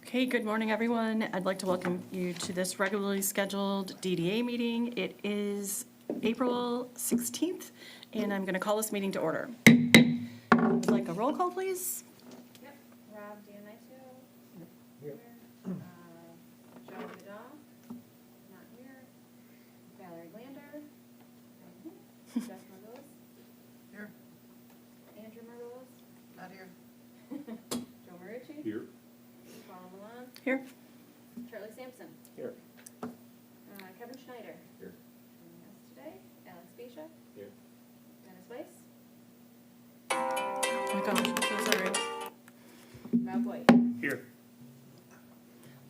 Okay, good morning, everyone. I'd like to welcome you to this regularly scheduled DDA meeting. It is April 16th, and I'm going to call this meeting to order. Would like a roll call, please? Yep, Rob Dioniso. Here. Joe Vidal, not here. Valerie Lander. Jeff Margolis. Here. Andrew Margolis. Not here. Joe Marucci. Here. Paula Milan. Here. Charlie Sampson. Here. Kevin Schneider. Here. Joining us today, Alex Bisha. Here. Dennis Weiss. Oh my gosh, I'm so sorry. Rob White. Here.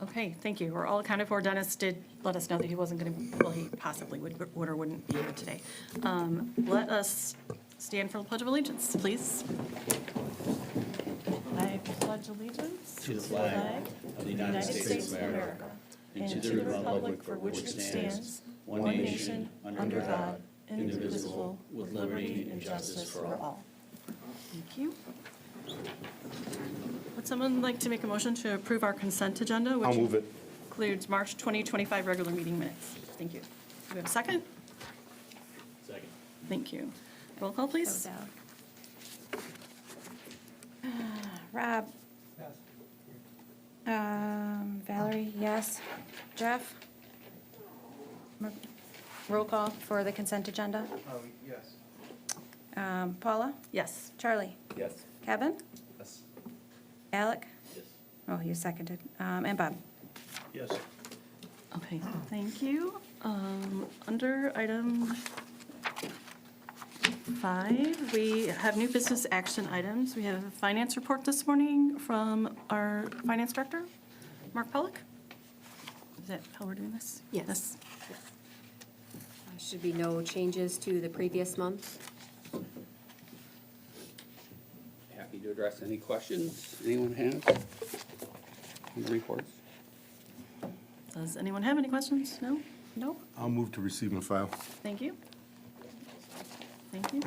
Okay, thank you. We're all accounted for. Dennis did let us know that he wasn't going to, well, he possibly would or wouldn't be here today. Let us stand for the Pledge of Allegiance, please. I pledge allegiance To the flag of the United States of America and to the republic for which it stands, one nation, under God, indivisible, with liberty and justice for all. Thank you. Would someone like to make a motion to approve our consent agenda? I'll Which move it. includes March 2025 regular meeting minutes. Thank you. Do we have a second? Second. Thank you. Roll call, please. Rob? Valerie, yes. Jeff? Roll call for the consent agenda. Oh, yes. Paula? Yes. Charlie? Yes. Kevin? Yes. Alec? Yes. Oh, you seconded. And Bob? Yes. Okay, thank you. Under item 5, we have new business action items. We have a finance report this morning from our finance director, Mark Pollock. Is that how we're doing this? Yes. Should be no changes to the previous month. Happy to address any questions anyone has on the reports. Does anyone have any questions? No? No? I'll move to receive and file. Thank you. Thank you.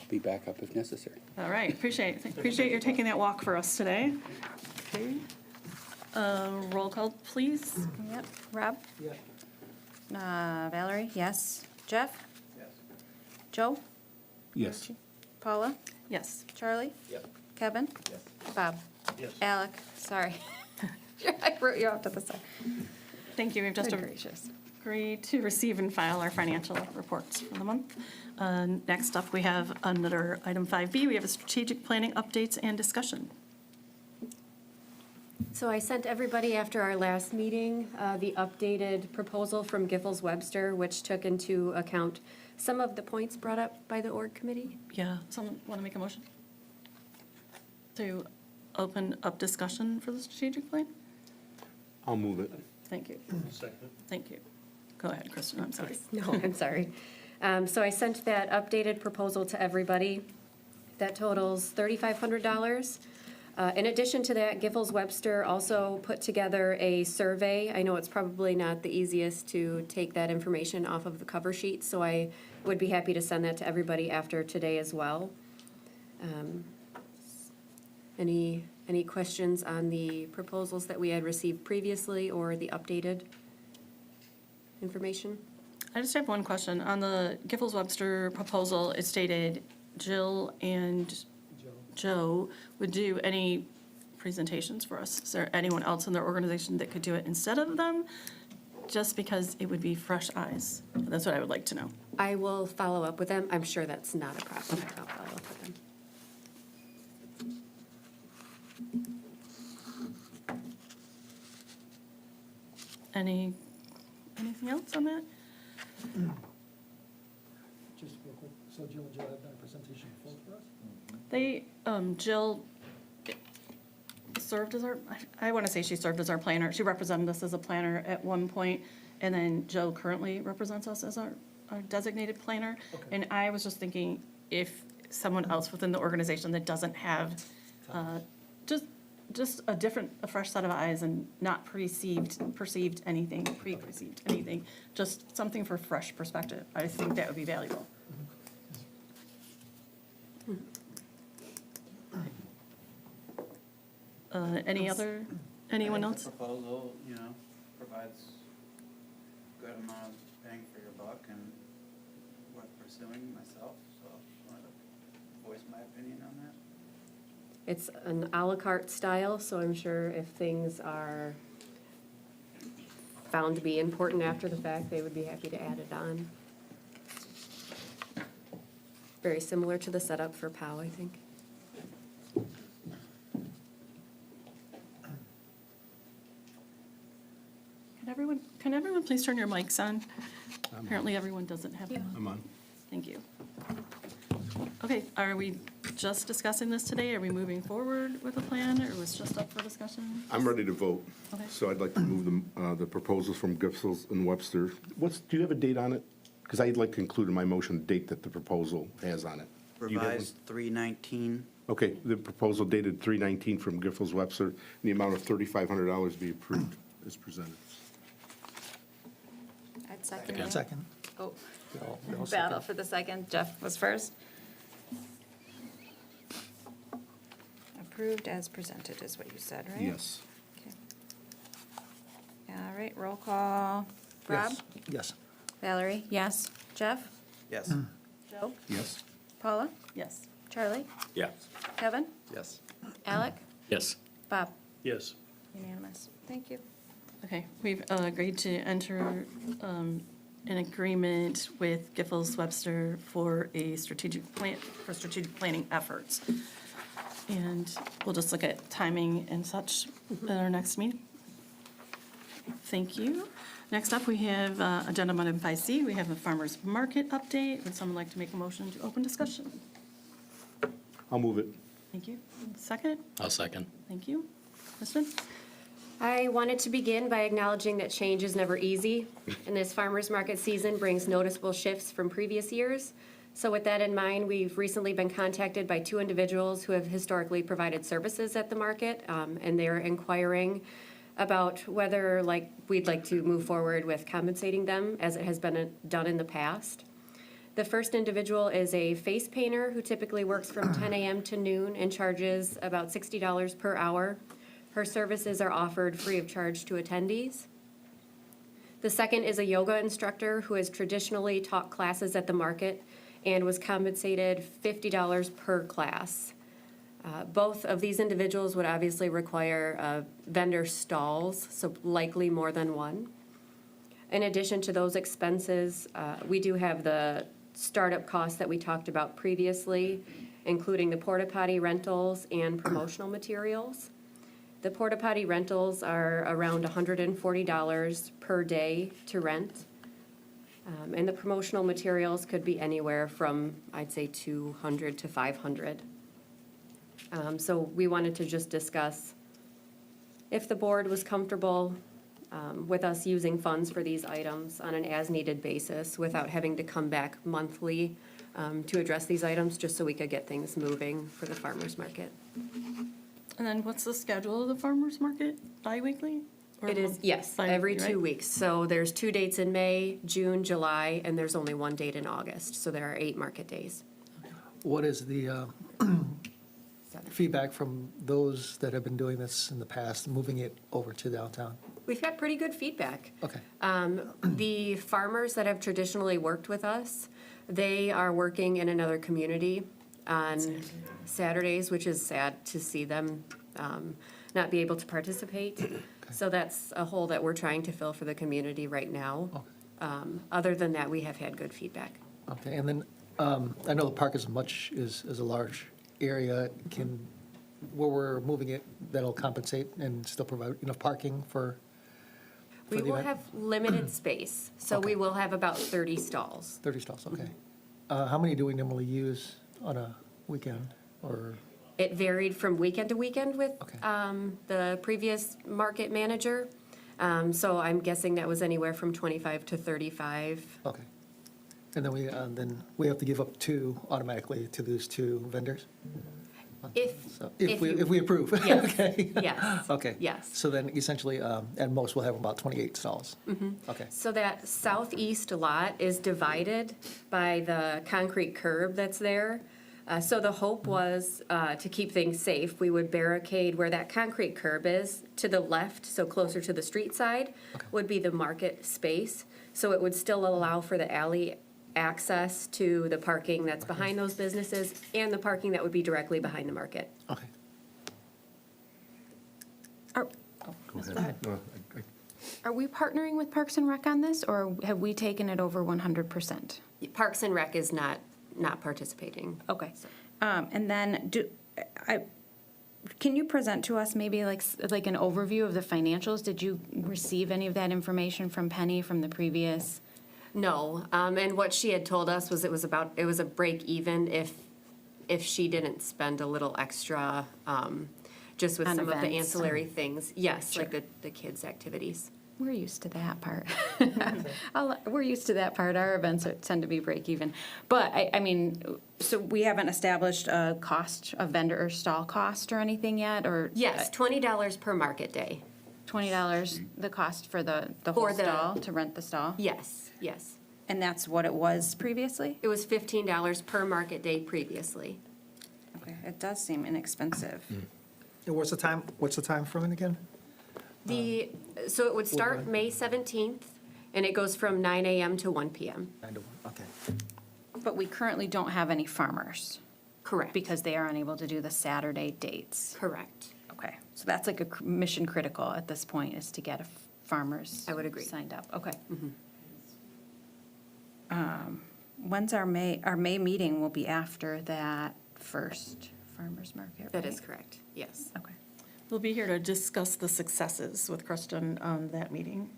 Be back up if necessary. All right, appreciate you taking that walk for us today. Okay. Roll call, please. Yep. Rob? Yes. Valerie, yes. Jeff? Yes. Joe? Yes. Paula? Yes. Charlie? Yep. Kevin? Yes. Bob? Yes. Alec? Sorry. I wrote you off to the side. Thank you. We've just Good gracious. agreed to receive and file our financial reports for the month. Next up, we have under item 5B, we have a strategic planning updates and discussion. So I sent everybody after our last meeting the updated proposal from Giffords Webster, which took into account some of the points brought up by the org committee. Yeah, someone want to make a motion? To open up discussion for the strategic plan? I'll move it. Thank you. Second. Thank you. Go ahead, Kristen, I'm sorry. No, I'm sorry. So I sent that updated proposal to everybody. That totals $3,500. In addition to that, Giffords Webster also put together a survey. I know it's probably not the easiest to take that information off of the cover sheet, so I would be happy to send that to everybody after today as well. Any questions on the proposals that we had received previously or the updated information? I just have one question. On the Giffords Webster proposal, it stated Jill and Joe would do any presentations for us. Is there anyone else in their organization that could do it instead of them? Just because it would be fresh eyes. That's what I would like to know. I will follow up with them. I'm sure that's not a problem. I'll follow up with them. Anything else on that? Just real quick, so Jill and Joe have done a presentation before for us? They, Jill served as our, I want to say she served as our planner. She represented us as a planner at one point, and then Jill currently represents us as our designated planner. Okay. And I was just thinking if someone else within the organization that doesn't have, just a fresh set of eyes and not pre-perceived anything, just something for fresh perspective. I think that would be valuable. Any other Anyone I else? think the proposal, provides good amount of bang for your buck and worth pursuing myself, so I wanted to voice my opinion on that. It's an à la carte style, so I'm sure if things are found to be important after the fact, they would be happy to add it on. Very similar to the setup for POW, I think. Can everyone please turn your mics on? Apparently everyone doesn't have them. I'm on. Thank you. Okay, are we just discussing this today? Are we moving forward with a plan, or was it just up for discussion? I'm ready to vote. Okay. So I'd like to move the proposals from Giffords and Webster. Do you have a date on it? Because I'd like to include in my motion the date that the proposal has on it. Do you have one? Revised 319. Okay, the proposal dated 3/19 from Giffords Webster, in the amount of $3,500 be approved as presented. I'd second it. Second. Oh, We all second. battle for the second. Jeff was first. Approved as presented is what you said, right? Yes. Okay. All right, roll call. Rob? Yes. Yes. Valerie? Yes. Jeff? Yes. Joe? Yes. Paula? Yes. Charlie? Yes. Kevin? Yes. Alec? Yes. Bob? Yes. Unanimous. Thank you. Okay, we've agreed to enter an agreement with Giffords Webster for a strategic planning efforts. And we'll just look at timing and such at our next meeting. Thank you. Next up, we have agenda item 5C. We have a farmer's market update. Would someone like to make a motion to open discussion? I'll move it. Thank you. Second? I'll second. Thank you. Kristen? I wanted to begin by acknowledging that change is never easy, and this farmer's market season brings noticeable shifts from previous years. So with that in mind, we've recently been contacted by two individuals who have historically provided services at the market, and they're inquiring about whether we'd like to move forward with compensating them as it has been done in the past. The first individual is a face painter who typically works from 10 a.m. to noon and charges about $60 per hour. Her services are offered free of charge to attendees. The second is a yoga instructor who has traditionally taught classes at the market and was compensated $50 per class. Both of these individuals would obviously require vendor stalls, so likely more than one. In addition to those expenses, we do have the startup costs that we talked about previously, including the porta potty rentals and promotional materials. The porta potty rentals are around $140 per day to rent. And the promotional materials could be anywhere from, I'd say, $200 to $500. So we wanted to just discuss if the board was comfortable with us using funds for these items on an as-needed basis without having to come back monthly to address these items, just so we could get things moving for the farmer's market. And then what's the schedule of the farmer's market? Bi-weekly? Or It is, yes, bi-weekly, every right? 2 weeks. So there's 2 dates in May, June, July, and there's only 1 date in August. So there are 8 market days. What is the 7. feedback from those that have been doing this in the past, moving it over to downtown? We've had pretty good feedback. Okay. The farmers that have traditionally worked with us, they are working in another community on Saturdays, which is sad to see them not be able to participate. So that's a hole that we're trying to fill for the community right now. Other than that, we have had good feedback. Okay, and then, I know the park is a large area. Where we're moving it, that'll compensate and still provide enough parking for We the will event? have limited space, so we Okay. will have about 30 stalls. 30 stalls, okay. How many do we normally use on a weekend, or? It varied from weekend to weekend with Okay. the previous market manager. So I'm guessing that was anywhere from 25 to 35. Okay. And then we have to give up 2 automatically to those 2 vendors? If, So if if we, you- if we approve? Yes. Okay. yes. Okay. Yes. So then essentially, at most, we'll have about 28 stalls? Okay. So that southeast lot is divided by the concrete curb that's there. So the hope was to keep things safe, we would barricade where that concrete curb is to the left, so closer to the street side, would be the market space. So it would still allow for the alley access to the parking that's behind those businesses and the parking that would be directly behind the market. Okay. Are, Go ahead. are we partnering with Parks and Rec on this, or have we taken it over 100%? Parks and Rec is not participating. Okay. And then can you present to us maybe like an overview of the financials? Did you receive any of that information from Penny from the previous? No, and what she had told us was it was a break even if she didn't spend a little extra, just with On some of the events. ancillary things. Yes, like the kids' activities. We're used to that part. We're used to that part. Our events tend to be break even. But I mean, so we haven't established a cost, a vendor or stall cost or anything yet, or? Yes, $20 per market day. $20, the cost for the whole For the- stall, to rent the stall? Yes, yes. And that's what it was previously? It was $15 per market day previously. Okay, it does seem inexpensive. And what's the time from it again? So it would start May 17th, and it goes from 9 a.m. to 1 p.m. 9 to 1, okay. But we currently don't have any farmers Correct. because they are unable to do the Saturday dates. Correct. Okay, so that's like a mission critical at this point, is to get farmers. I would agree. Signed up, okay. When's our May meeting will be after that first farmer's market, right? That is correct, yes. Okay. We'll be here to discuss the successes with Kristen on that meeting.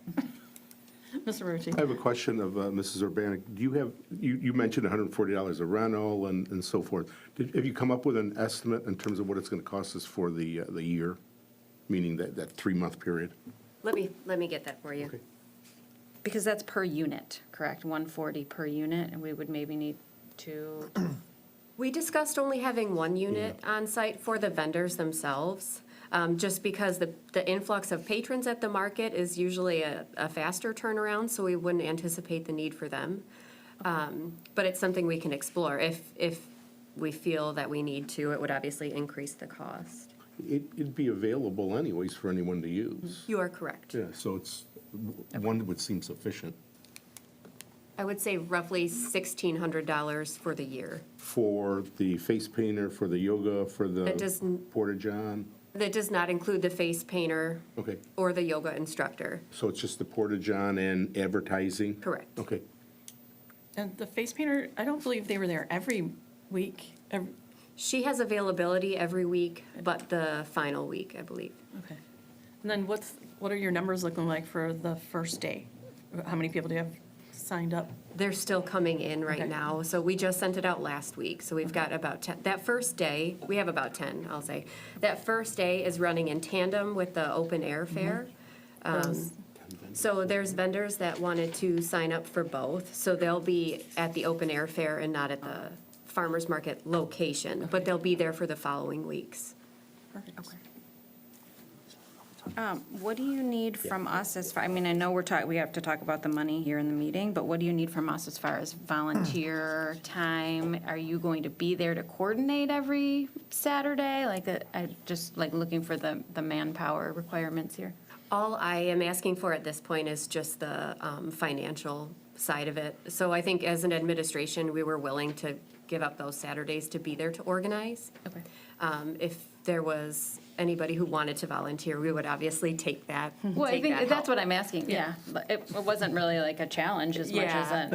Mr. Rucci. I have a question of Mrs. Urbanic. Do you have, you mentioned $140 a rental and so forth. Have you come up with an estimate in terms of what it's going to cost us for the year, meaning that 3-month period? Let me get that for you. Okay. Because that's per unit, correct? 140 per unit, and we would maybe need to, We discussed only having one unit on site for the vendors themselves, just because the influx of patrons at the market is usually a faster turnaround, so we wouldn't anticipate the need for them. But it's something we can explore. If we feel that we need to, it would obviously increase the cost. It'd be available anyways for anyone to use. You are correct. Yeah, so one would seem sufficient I would say roughly $1,600 for the year. for the face painter, for the yoga, for the That doesn't- porta-john. That does not include the face painter Okay, or the yoga instructor. so it's just the porta-john and advertising? Correct. Okay. And the face painter, I don't believe they were there every week. She has availability every week, but the final week, I believe. Okay. And then what are your numbers looking like for the first day? How many people do you have signed up? They're still coming in right Okay. now, so we just sent it out last week, so we've got about 10. That first day, we have about 10, I'll say. That first day is running in tandem with the open air fair. So there's vendors that wanted to sign up for both, so they'll be at the open air fair and not at the farmer's market location, but they'll be there for the following weeks. Perfect. what do you need from us as far, I mean, I know we have to talk about the money here in the meeting, but what do you need from us as far as volunteer time? Are you going to be there to coordinate every Saturday? I just like looking for the manpower requirements here. All I am asking for at this point is just the financial side of it. So I think as an administration, we were willing to give up those Saturdays to be there to organize. Okay. If there was anybody who wanted to volunteer, we would obviously take that. Well, I take think that that's help. what I'm asking, yeah. But it wasn't really like a challenge as much as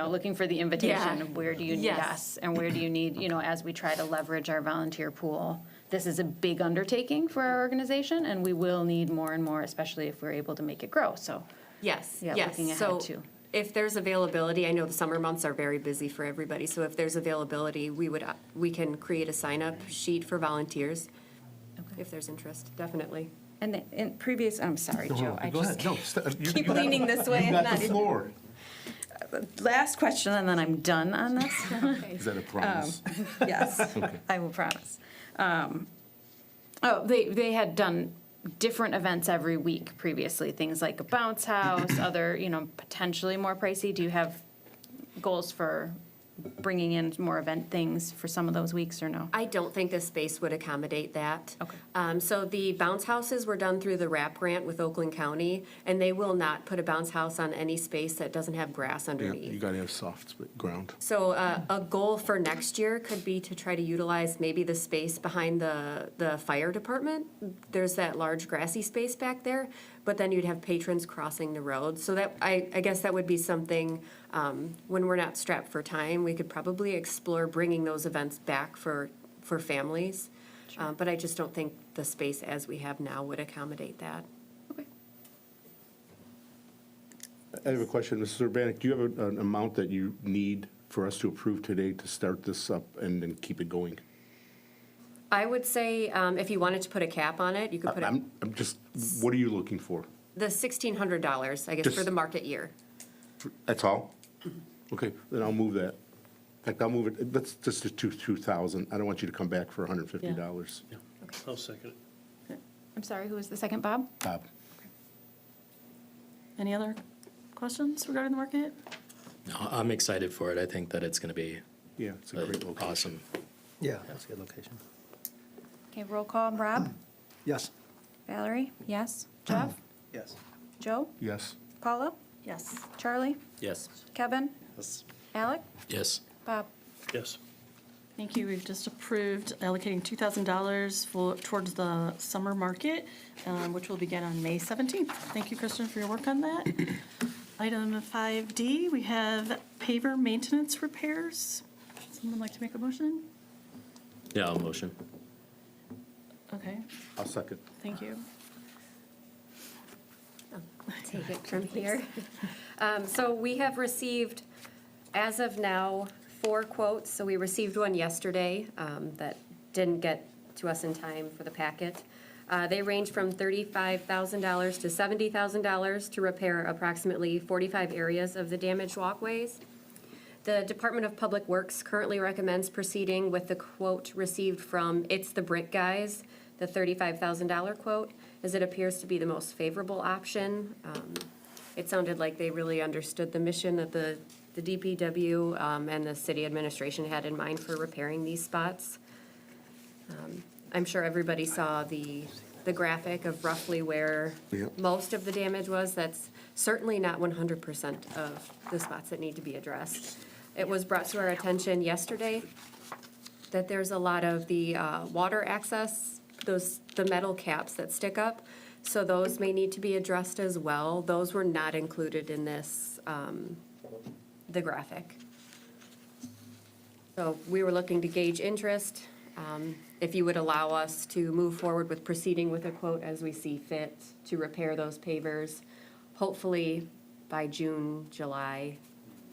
looking for the invitation Yeah. of where do you need Yes. us? And where do you need, as we try to leverage our volunteer pool. This is a big undertaking for our organization, and we will need more and more, especially if we're able to make it grow, so. Yes, Yeah, yes. looking ahead So too. if there's availability, I know the summer months are very busy for everybody, so if there's availability, we can create a sign-up sheet for volunteers. Okay. If there's interest, definitely. And in previous, I'm sorry, Joe, I Go just ahead, no. keep leaning this way You and got not the even. floor. Last question, and then I'm done on this. Is that a promise? Yes, I will promise. They had done different events every week previously, things like a bounce house, other, potentially more pricey. Do you have goals for bringing in more event things for some of those weeks, or no? I don't think this space would accommodate that. Okay. So the bounce houses were done through the RAP grant with Oakland County, and they will not put a bounce house on any space that doesn't have grass Yeah, underneath. you gotta have soft ground. So a goal for next year could be to try to utilize maybe the space behind the fire department. There's that large grassy space back there, but then you'd have patrons crossing the road. So that, I guess that would be something, when we're not strapped for time, we could probably explore bringing those events back for families. But I just don't think the space as we have now would accommodate that. Okay. I have a question, Mrs. Urbanek, do you have an amount that you need for us to approve today to start this up and then keep it going? I would say, if you wanted to put a cap on it, you could put I'm just, what are you looking for? the $1,600, I guess, for Just- the market year. That's all? Okay, then I'll move that. In fact, I'll move it, let's just do 2,000. I don't want you to come back for $150. I'll second it. I'm sorry, who was the second, Bob? Bob? Any other questions regarding the market? No, I'm excited for it. I think that it's going to be Yeah, it's a great location. awesome. Yeah, that's a good location. Okay, roll call, Rob? Yes. Valerie? Yes. Jeff? Yes. Joe? Yes. Paula? Yes. Charlie? Yes. Kevin? Yes. Alec? Yes. Bob? Yes. Thank you. We've just approved allocating $2,000 towards the summer market, which will begin on May 17th. Thank you, Kristen, for your work on that. Item 5D, we have paver maintenance repairs. Someone like to make a motion? Yeah, I'll motion. Okay, I'll second. thank you. Take it from here. So we have received, as of now, 4 quotes. So we received one yesterday that didn't get to us in time for the packet. They range from $35,000 to $70,000 to repair approximately 45 areas of the damaged walkways. The Department of Public Works currently recommends proceeding with the quote received from It's the Brick Guys, the $35,000 quote, as it appears to be the most favorable option. It sounded like they really understood the mission that the DPW and the city administration had in mind for repairing these spots. I'm sure everybody saw the graphic of roughly where Yep. most of the damage was. That's certainly not 100% of the spots that need to be addressed. It was brought to our attention yesterday that there's a lot of the water access, the metal caps that stick up, so those may need to be addressed as well. Those were not included in this, the graphic. So we were looking to gauge interest, if you would allow us to move forward with proceeding with a quote as we see fit to repair those pavers. Hopefully, by June, July,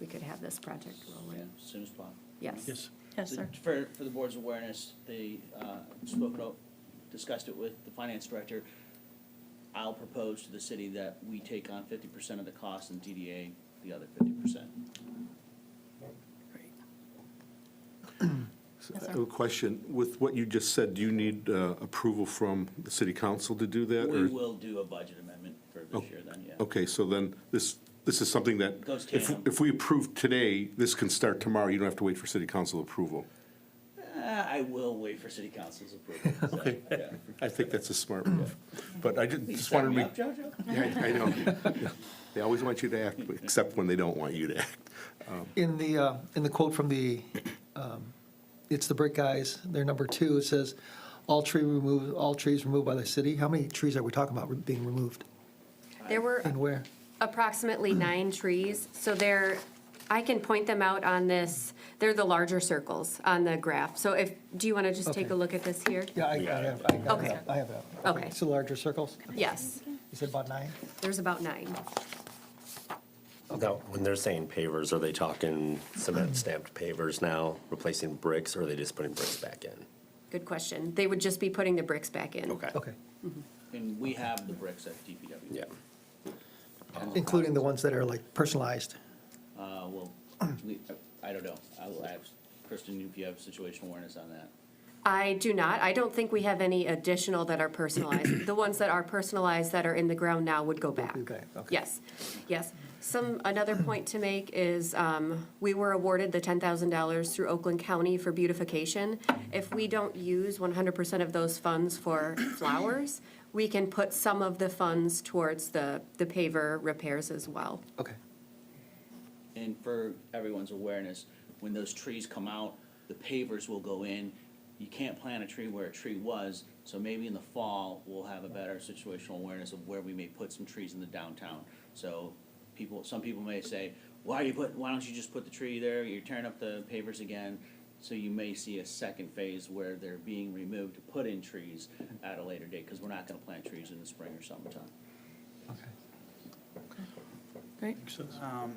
we could have this project Yeah, rolling. as soon as possible. Yes. Yes. Yes, sir. For the board's awareness, they discussed it with the finance director. I'll propose to the city that we take on 50% of the cost and DDA the other 50%. Yes, I sir. have a question. With what you just said, do you need approval from the city council to do that? We or- will do a budget amendment for this year then, yeah. Okay, so then this is something that, Goes if tandem. if we approve today, this can start tomorrow. You don't have to wait for city council approval. I will wait for city council's approval. so, Okay. yeah. I think that's a smart move. But I You just start wanted me to up, Jojo? Yeah, I know. They always want you to act, except when they don't want you to act. In the quote from the, It's the Brick Guys, their number 2, it says, all trees removed by the city. How many trees are we talking about being removed? There were And where? approximately 9 trees, so I can point them out on this, they're the larger circles on the graph. So do you want to just take Okay. a look at this here? Yeah, I have Okay. that. I have that. Okay. It's the larger circles? Yes, You said about 9? there's about 9. Now, when they're saying pavers, are they talking cement stamped pavers now, replacing bricks, or are they just putting bricks back in? Good question. They would just be putting the bricks back in. Okay. Okay. And we have the bricks at DPW. Yeah. Including the ones that are like personalized? Well, I don't know. I will ask Kristen if you have situational awareness on that. I do not. I don't think we have any additional that are personalized. The ones that are personalized that are in the ground now would go back. Okay, okay. Yes, yes. Another point to make is, we were awarded the $10,000 through Oakland County for beautification. If we don't use 100% of those funds for flowers, we can put some of the funds towards the paver repairs as well. Okay. And for everyone's awareness, when those trees come out, the pavers will go in. You can't plant a tree where a tree was, so maybe in the fall, we'll have a better situational awareness of where we may put some trees in the downtown. So some people may say, why don't you just put the tree there? You're tearing up the pavers again. So you may see a second phase where they're being removed to put in trees at a later date, because we're not gonna plant trees in the spring or summertime. Okay. Great.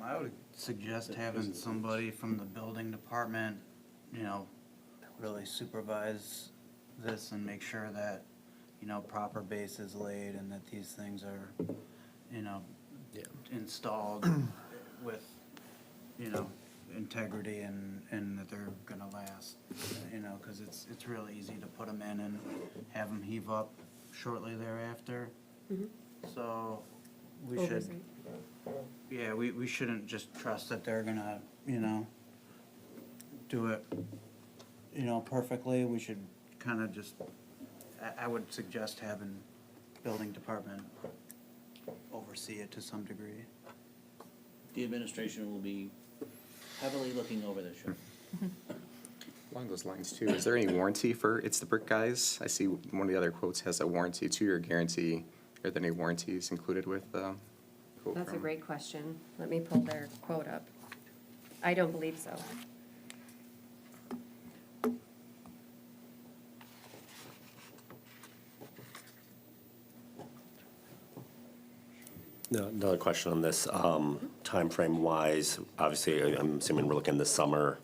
I would suggest having somebody from the building department, you know, really supervise this and make sure that, you know, proper base is laid and that these things are, you know, installed with, you know, integrity and that they're gonna last, you know, because it's really easy to put them in and have them heave up shortly thereafter. So we should, Oversight. yeah, we shouldn't just trust that they're gonna, you know, do it, you know, perfectly. We should kind of just, I would suggest having building department oversee it to some degree. The administration will be heavily looking over this, sure. Along those lines too, is there any warranty for It's the Brick Guys? I see one of the other quotes has a warranty, 2-year guarantee. Are there any warranties included with the quote? That's a from- great question. Let me pull their quote up. I don't believe so. No, another question on this, timeframe wise, obviously, I'm assuming we're looking this summer,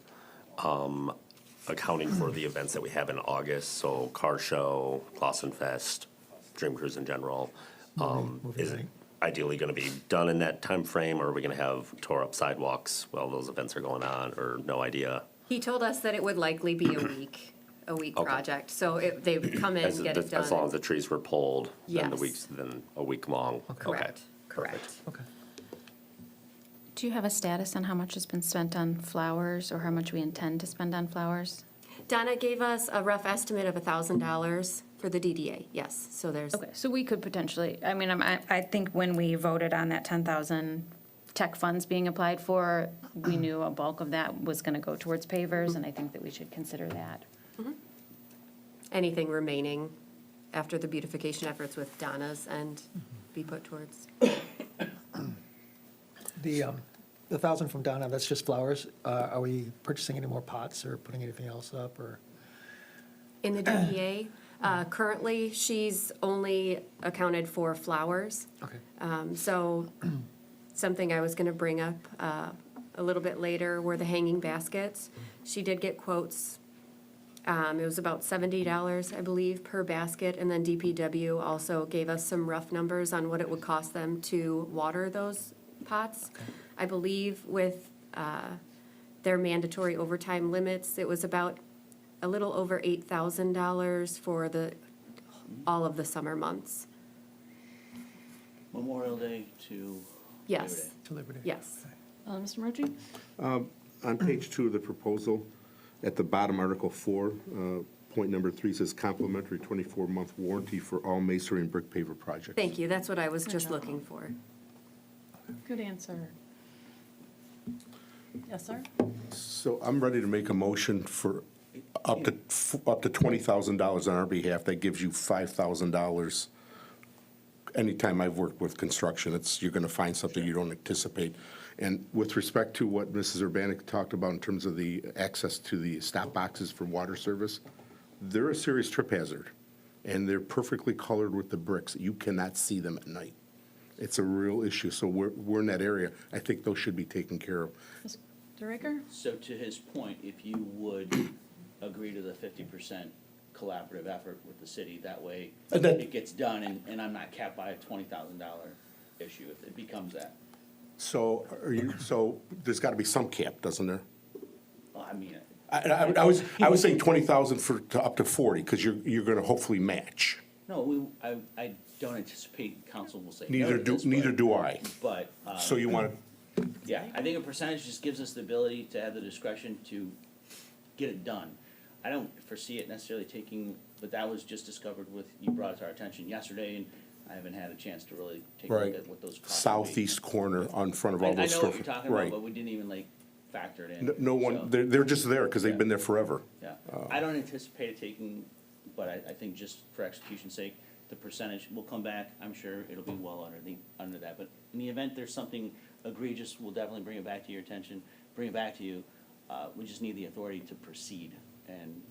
accounting for the events that we have in August, so car show, Clausen Fest, Dream Cruise in general. Movie Is it night. ideally gonna be done in that time frame, or are we gonna have tore up sidewalks while those events are going on, or no idea? He told us that it would likely be a week Okay. project. So they would come in, As, get it done. as long as the trees were pulled, then Yes. then a week long? Correct, Okay, correct. Okay. Do you have a status on how much has been spent on flowers or how much we intend to spend on flowers? Donna gave us a rough estimate of $1,000 for the DDA, yes. So there's, Okay, so we could potentially, I mean, I think when we voted on that 10,000 tech funds being applied for, we knew a bulk of that was gonna go towards pavers, and I think that we should consider that. anything remaining after the beautification efforts with Donna's and be put towards. The 1,000 from Donna, that's just flowers. Are we purchasing any more pots or putting anything else up, or? In the DDA, currently, she's only accounted for flowers. Okay. So something I was going to bring up a little bit later were the hanging baskets. She did get quotes. It was about $70, I believe, per basket. And then DPW also gave us some rough numbers on what it would cost them to water those pots. I believe with their mandatory overtime limits, it was about a little over $8,000 for all of the summer months. Memorial Day to Labor Yes, Day. To Labor Day. yes. Mr. Murphy? On page 2 of the proposal, at the bottom, Article 4, point number 3 says complimentary 24-month warranty for all masonry and brick paver projects. Thank you, that's what I was just job. looking for. Good answer. Yes, sir? So I'm ready to make a motion for up to $20,000 on our behalf. That gives you $5,000. Anytime I've worked with construction, you're going to find something you don't anticipate. And with respect to what Mrs. Urbanek talked about in terms of the access to the stop boxes for water service, they're a serious trip hazard, and they're perfectly colored with the bricks. You cannot see them at night. It's a real issue, so we're in that area. I think those should be taken care of. Mr. Raker? So to his point, if you would agree to the 50% collaborative effort with the city, that way it gets done, and I'm not capped by a $20,000 issue if it becomes that. So so there's got to be some cap, doesn't there? Well, I mean, I was saying 20,000 to up to 40, because you're gonna hopefully match. No, I don't anticipate council will say no Neither to do, this, neither but- do I. But, So you wanna, yeah, I think a percentage just gives us the ability to have the discretion to get it done. I don't foresee it necessarily taking, but that was just discovered with, you brought it to our attention yesterday, and I haven't had a chance to really take a look right, at what those costs would be. southeast corner on front of I all those know stores. what you're talking about, but we didn't even like factor it in. No one, so, they're just there, because they've Yeah. been there forever. Yeah, I don't anticipate it taking, but I think just for execution's sake, the percentage will come back, I'm sure it'll be well under that, but in the event there's something egregious, we'll definitely bring it back to your attention, bring it back to you. We just need the authority to proceed, and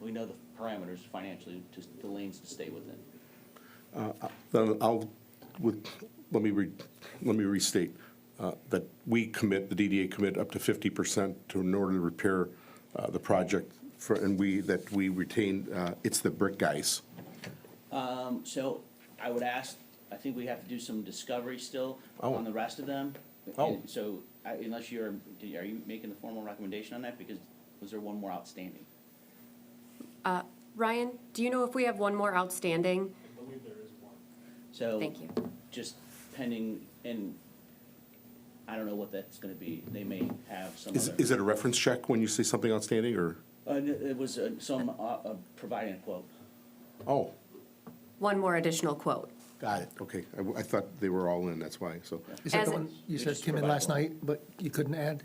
we know the parameters financially, just the lanes to stay within. Then let me restate, that we commit, the DDA commit up to 50% in order to repair the project, and that we retain, it's the brick guys. So I would ask, I think we have to do some discovery still Oh. on the rest of them. Oh. And so, unless are you making the formal recommendation on that? Because was there one more outstanding? Ryan, do you know if we have one more outstanding? So. Thank you. Just pending, and I don't know what that's gonna be. They may have some other. Is it a reference check when you say something outstanding, or? It was some, providing a quote. Oh, One more additional quote. got it, okay. I thought they were all in, that's why, so. Is that As the it- one you We said just came in provide last one. night, but you couldn't add?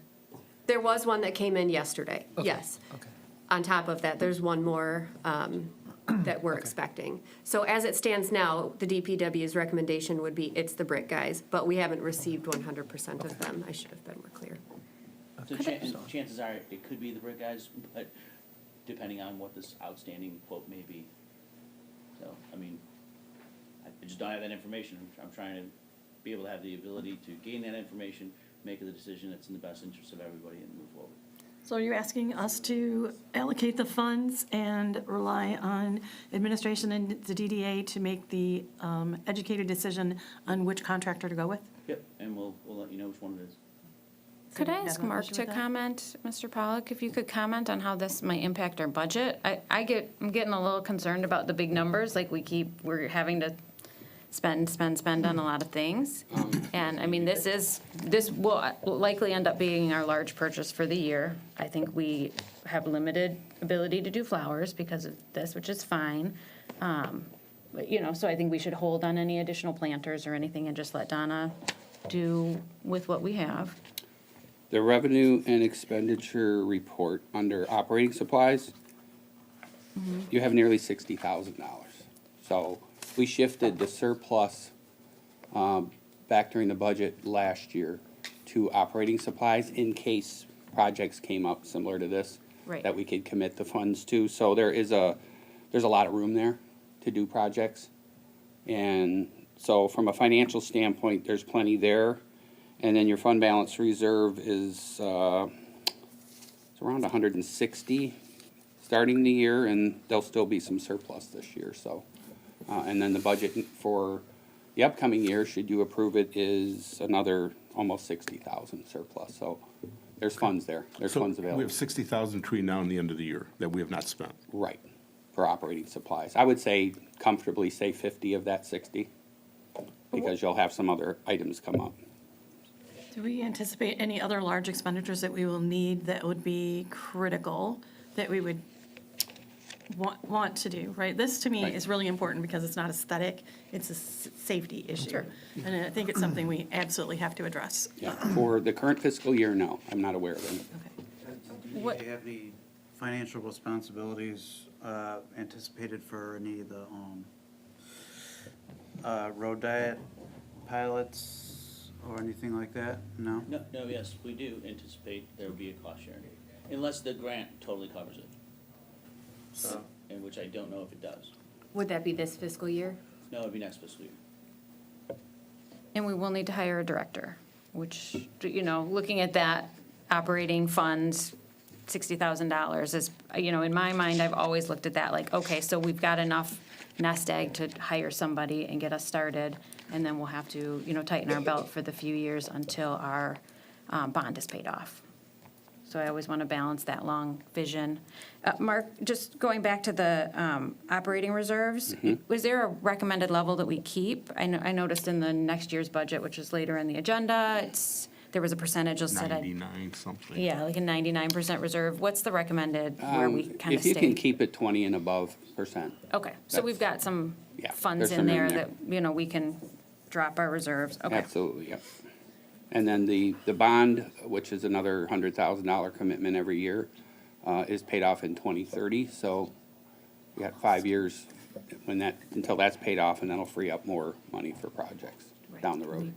There was one that came in yesterday, Okay, yes. Okay. On top of that, there's one more that we're expecting. So as it stands now, the DPW's recommendation would be it's the brick guys, but we haven't received 100% of them. I should have been more clear. So chances are, it could be the brick guys, but depending on what this outstanding quote may be. So, I mean, I just don't have that information. I'm trying to be able to have the ability to gain that information, make the decision that's in the best interest of everybody, and move forward. So are you asking us to allocate the funds and rely on administration and the DDA to make the educated decision on which contractor to go with? Yep, and we'll let you know which one it is. Could I Have ask an Mark issue to with that? comment, Mr. Pollock, if you could comment on how this might impact our budget? I'm getting a little concerned about the big numbers, like we're having to spend on a lot of things. And, I mean, this will likely end up being our large purchase for the year. I think we have limited ability to do flowers because of this, which is fine. But, so I think we should hold on any additional planters or anything and just let Donna do with what we have. The revenue and expenditure report under operating supplies, you have nearly $60,000. So we shifted the surplus back during the budget last year to operating supplies in case projects came up similar to this. Right. That we could commit the funds to. So there's a lot of room there to do projects. And so from a financial standpoint, there's plenty there. And then your fund balance reserve is, it's around 160 starting the year, and there'll still be some surplus this year, so. And then the budget for the upcoming year, should you approve it, is another almost 60,000 surplus, so there's funds there, there's funds So available. we have 60,000 between now and the end of the year that we have not spent. Right, for operating supplies. I would say comfortably say 50 of that 60, because you'll have some other items come up. Do we anticipate any other large expenditures that we will need that would be critical, that we would want to do, right? This, to me, Right. is really important because it's not aesthetic, it's a safety issue. And I think it's something we absolutely have to address. Yeah, for the current fiscal year, no, I'm not aware of any. Okay. What- Do you have any financial responsibilities anticipated for any of the road diet pilots or anything like that? No? No, yes, we do anticipate there will be a cost sharing, unless the grant totally covers it, So, and which I don't know if it does. Would that be this fiscal year? No, it'd be next fiscal year. And we will need to hire a director, which, looking at that operating funds, $60,000 is, in my mind, I've always looked at that like, okay, so we've got enough nest egg to hire somebody and get us started, and then we'll have to, tighten our belt for the few years until our bond is paid off. So I always want to balance that long vision. Mark, just going back to the operating reserves, was there a recommended level that we keep? I noticed in the next year's budget, which is later in the agenda, there was a percentage listed at. 99 something. Yeah, like a 99% reserve. What's the recommended where we kind of If you can stay? keep it 20 and above %. Okay, so we've got some Yeah, funds there's in some in there there. that, we can drop our reserves. Okay. Absolutely, yep. And then the bond, which is another $100,000 commitment every year, is paid off in 2030. So we got 5 years until that's paid off, and that'll free up more money for projects down the road.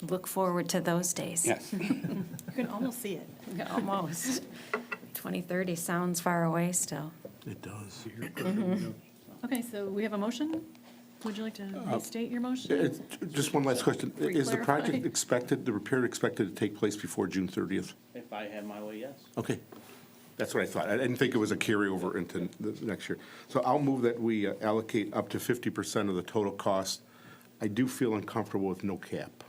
Look forward to those days. Yes. You can almost see it. Almost. 2030 sounds far away still. It does. Okay, so we have a motion. Would you like to restate your motion? Just one last question. Is the Re-clarify. project expected, the repair expected to take place before June 30th? If I had my way, yes. Okay, that's what I thought. I didn't think it was a carryover into the next year. So I'll move that we allocate up to 50% of the total cost. I do feel uncomfortable with no cap.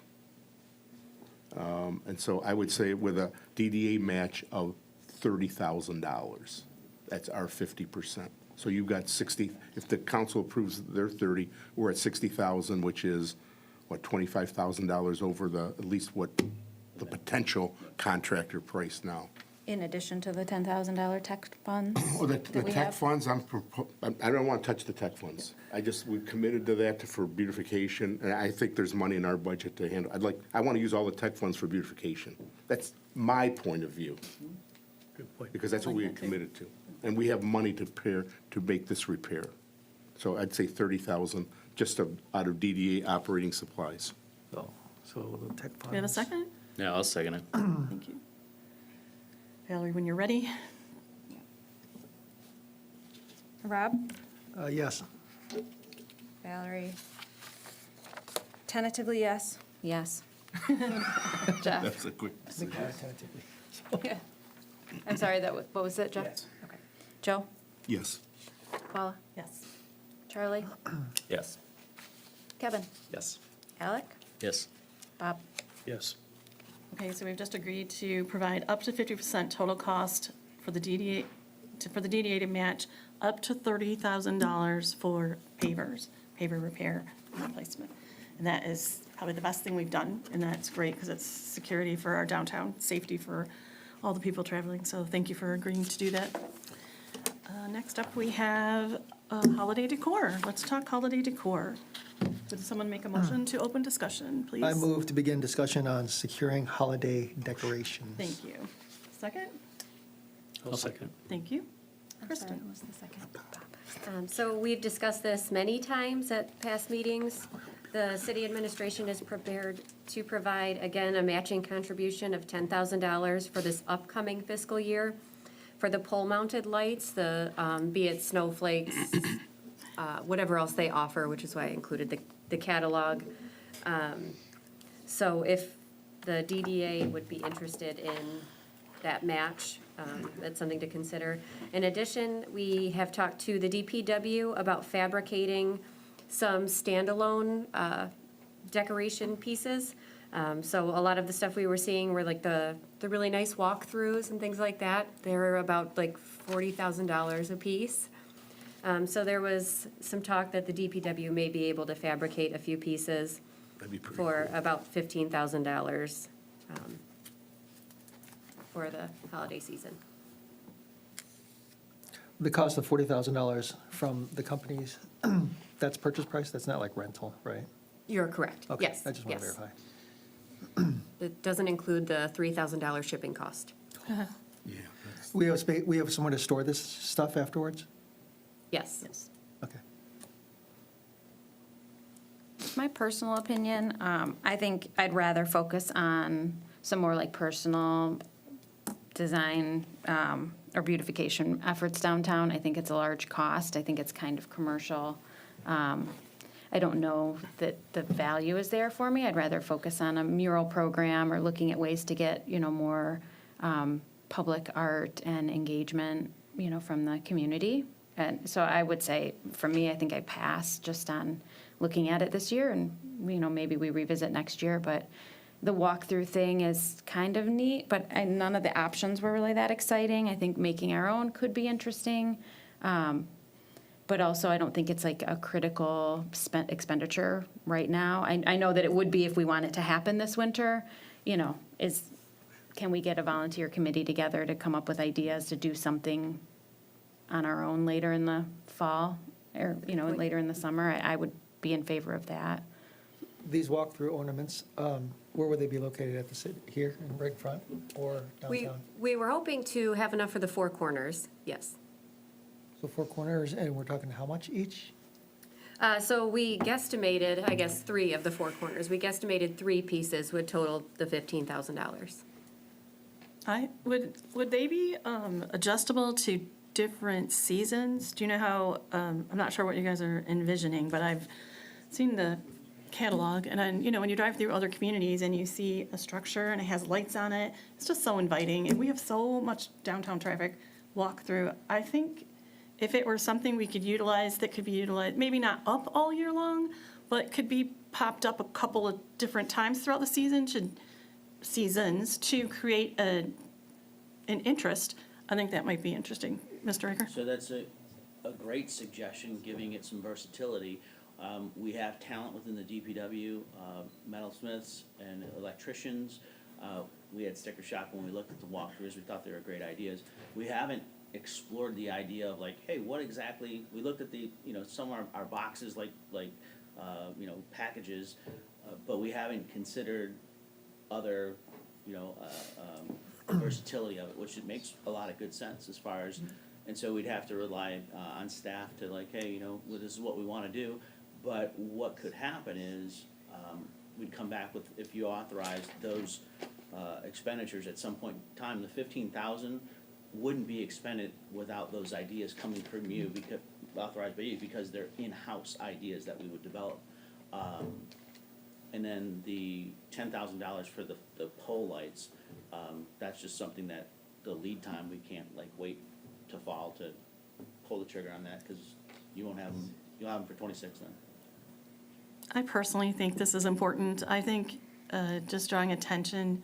And so I would say with a DDA match of $30,000. That's our 50%. So you've got 60, if the council approves their 30, we're at 60,000, which is, what, $25,000 over at least what the potential contractor price now. In addition to the $10,000 tech funds? Oh, the that we tech have? funds, I don't want to touch the tech funds. We've committed to that for beautification, and I think there's money in our budget to handle. I want to use all the tech funds for beautification. That's my point of view, Good point. because that's what we had committed to. And we have money to make this repair. So I'd say 30,000 just out of DDA operating supplies. So the tech funds. We have a second? Yeah, I'll second it. Thank you. Valerie, when you're ready. Rob? Yes. Valerie? Tentatively, yes? Yes. Jeff? That's a quick. Yeah. I'm sorry, what was it, Jeff? Yes. Okay. Joe? Yes. Paula? Yes. Charlie? Yes. Kevin? Yes. Alec? Yes. Bob? Yes. Okay, so we've just agreed to provide up to 50% total cost for the DDA, to match up to $30,000 for paver repair and replacement. And that is probably the best thing we've done, and that's great because it's security for our downtown, safety for all the people traveling. So thank you for agreeing to do that. Next up, we have holiday decor. Let's talk holiday decor. Would someone make a motion to open discussion, please? I move to begin discussion on securing holiday decorations. Thank you. Second? I'll second. Thank you. I'm sorry, Kristen? what was the second? Bob. So we've discussed this many times at past meetings. The city administration is prepared to provide, again, a matching contribution of $10,000 for this upcoming fiscal year. For the pole-mounted lights, be it snowflakes, whatever else they offer, which is why I included the catalog. So if the DDA would be interested in that match, that's something to consider. In addition, we have talked to the DPW about fabricating some standalone decoration pieces. So a lot of the stuff we were seeing were like the really nice walkthroughs and things like that. They're about like $40,000 a piece. So there was some talk that the DPW may be able to fabricate a few pieces That'd be pretty for cool. about $15,000 for the holiday season. The cost of $40,000 from the companies, that's purchase price? That's not like rental, right? You're correct, Okay, yes. I just want to yes. verify. It doesn't include the $3,000 shipping cost. Yeah. We have somewhere to store this stuff afterwards? Yes. Okay. My personal opinion, I think I'd rather focus on some more like personal design or beautification efforts downtown. I think it's a large cost. I think it's kind of commercial. I don't know that the value is there for me. I'd rather focus on a mural program or looking at ways to get, more public art and engagement, from the community. And so I would say, for me, I think I pass just on looking at it this year, and, maybe we revisit next year, but the walkthrough thing is kind of neat, but none of the options were really that exciting. I think making our own could be interesting. But also, I don't think it's like a critical expenditure right now. I know that it would be if we want it to happen this winter, you know, can we get a volunteer committee together to come up with ideas to do something on our own later in the fall, or, you know, later in the summer? I would be in favor of that. These walk-through ornaments, where would they be located at the city, here in Brick Front or downtown? We were hoping to have enough for the four corners, yes. So 4 corners, and we're talking how much each? So we guesstimated, I guess, 3 of the 4 corners. We guesstimated 3 pieces would total the $15,000. Would they be adjustable to different seasons? Do you know how, I'm not sure what you guys are envisioning, but I've seen the catalog, and then, you know, when you drive through other communities and you see a structure and it has lights on it, it's just so inviting, and we have so much downtown traffic walk through. I think if it were something we could utilize, that could be utilized, maybe not up all year long, but could be popped up a couple of different times throughout the seasons to create an interest, I think that might be interesting. Mr. Riker? So that's a great suggestion, giving it some versatility. We have talent within the DPW, metalsmiths and electricians. We had sticker shock when we looked at the walkthroughs. We thought they were great ideas. We haven't explored the idea of like, hey, what exactly, we looked at the, you know, some of our boxes like you know, packages, but we haven't considered other, you know, versatility of it, which it makes a lot of good sense as far as, and so we'd have to rely on staff to like, hey, you know, well, this is what we want to do, but what could happen is we'd come back with, if you authorize those expenditures at some point in time, the 15,000 wouldn't be expended without those ideas coming from you, because authorized by you, because they're in-house ideas that we would develop. And then the $10,000 for the pole lights, that's just something that the lead time, we can't like wait to fall to pull the trigger on that, because you won't have them, you'll have them for 26 then. I personally think this is important. I think just drawing attention,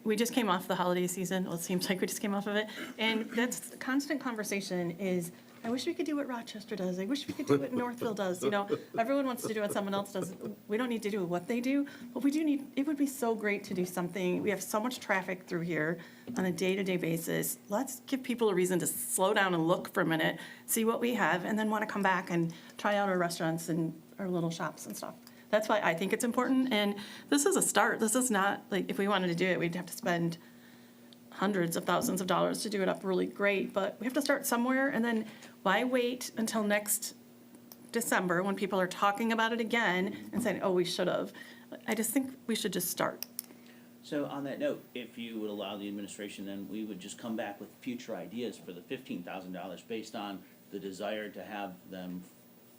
we just came off the holiday season, well, it seems like we just came off of it, and that's the constant conversation is, I wish we could do what Rochester does, I wish we could do what Northville does, you know? Everyone wants to do what someone else does. We don't need to do what they do, but we do need, it would be so great to do something. We have so much traffic through here on a day-to-day basis. Let's give people a reason to slow down and look for a minute, see what we have, and then want to come back and try out our restaurants and our little shops and stuff. That's why I think it's important, and this is a start. This is not, like, if we wanted to do it, we'd have to spend hundreds of thousands of dollars to do it up really great, but we have to start somewhere, and then why wait until next December when people are talking about it again and saying, oh, we should have? I just think we should just start. So on that note, if you would allow the administration, then we would just come back with future ideas for the $15,000 based on the desire to have them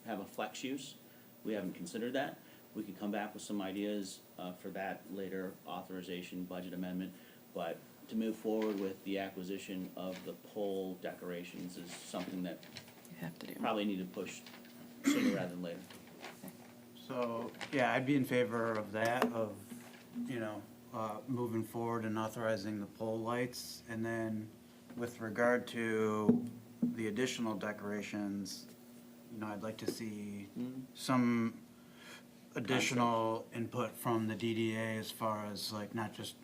have a flex use. We haven't considered that. We could come back with some ideas for that later authorization, budget amendment, but to move forward with the acquisition of the pole decorations is something that You have to do. probably need to push sooner rather than later. So, yeah, I'd be in favor of that, of, you know, moving forward and authorizing the pole lights. And then with regard to the additional decorations, you know, I'd like to see some additional input from the DDA as far as like not just,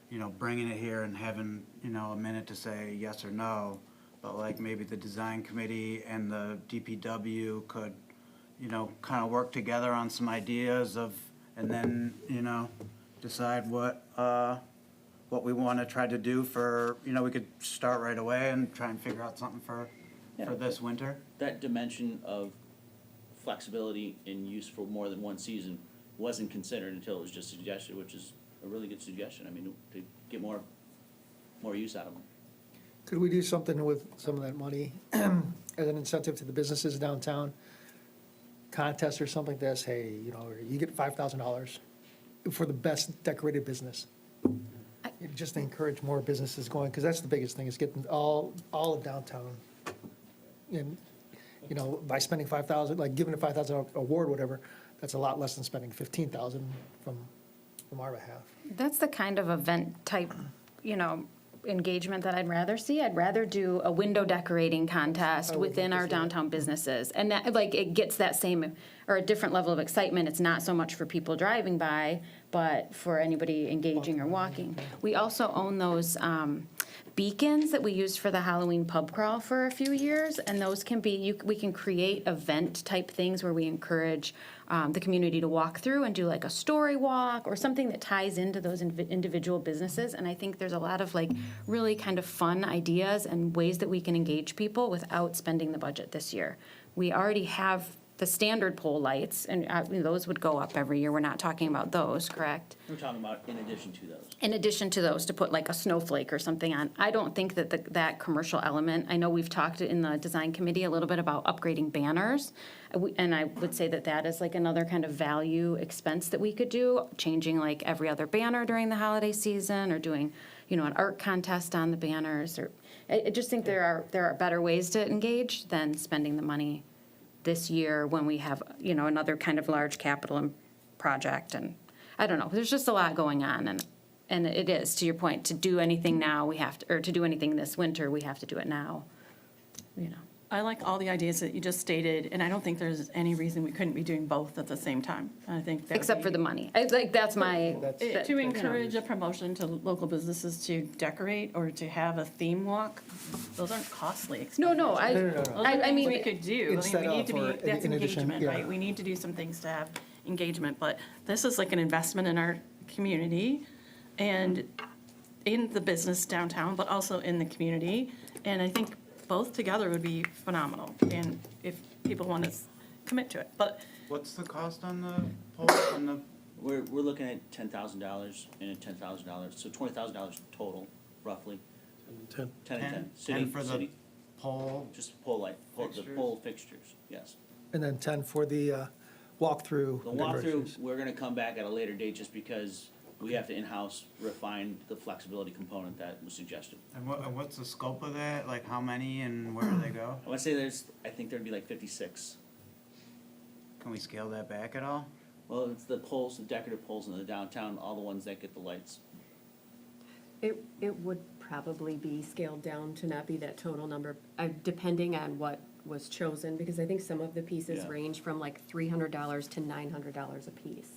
you know, bringing it here and having, you know, a minute to say yes or no, but like maybe the design committee and the DPW could, you know, kind of work together on some ideas of, and then, you know, decide what we want to try to do for, you know, we could start right away and try and figure out something for this winter. That dimension of flexibility in use for more than one season wasn't considered until it was just suggested, which is a really good suggestion. I mean, to get more use out of them. Could we do something with some of that money as an incentive to the businesses downtown? Contest or something like this, hey, you know, you get $5,000 for the best decorated business. Just to encourage more businesses going, because that's the biggest thing, is getting all of downtown. And, you know, by spending $5,000, like giving a $5,000 award, whatever, that's a lot less than spending $15,000 from from our behalf. That's the kind of event type, engagement that I'd rather see. I'd rather do a window decorating contest I would within like to our see that. downtown businesses. And that, like, it gets that same, or a different level of excitement. It's not so much for people driving by, but for anybody engaging or walking. We also own those beacons that we used for the Halloween pub crawl for a few years, and those can be, we can create event-type things where we encourage the community to walk through and do like a story walk or something that ties into those individual businesses. And I think there's a lot of like really kind of fun ideas and ways that we can engage people without spending the budget this year. We already have the standard pole lights, and those would go up every year. We're not talking about those, correct? We're talking about in addition to those. In addition to those, to put like a snowflake or something on. I don't think that that commercial element, I know we've talked in the design committee a little bit about upgrading banners. And I would say that that is like another kind of value expense that we could do, changing like every other banner during the holiday season, or doing, an art contest on the banners. Or I just think there are better ways to engage than spending the money this year when we have, another kind of large capital project. And I don't know, there's just a lot going on. And it is, to your point, to do anything now, we have to, or to do anything this winter, we have to do it now, I like all the ideas that you just stated, and I don't think there's any reason we couldn't be doing both at the same time. I think that Except for the money. That's my. To encourage a promotion to local businesses to decorate or to have a theme walk, those aren't costly. No, No. I Those are things we could do. I mean, Instead we need of, to be, or that's in addition, engagement, yeah. right? We need to do some things to have engagement, but this is like an investment in our community and in the business downtown, but also in the community. And I think both together would be phenomenal, and if people want to commit to it. But What's the cost on the pole, on the, We're looking at $10,000 and $10,000, so $20,000 total, roughly. 10. 10 and 10. 10 City, for the city, pole? just pole light, the Fixtures? pole fixtures, yes. And then 10 for the walkthrough. The walkthrough, decorations. we're gonna come back at a later date just because we have to in-house refine the flexibility component that was suggested. And what's the scope of that? Like how many and where do they go? I wanna say I think there'd be like 56. Can we scale that back at all? Well, it's the poles, the decorative poles in the downtown, all the ones that get the lights. It would probably be scaled down to not be that total number, depending on what was chosen, because I think some of the pieces Yeah. range from like $300 to $900 a piece.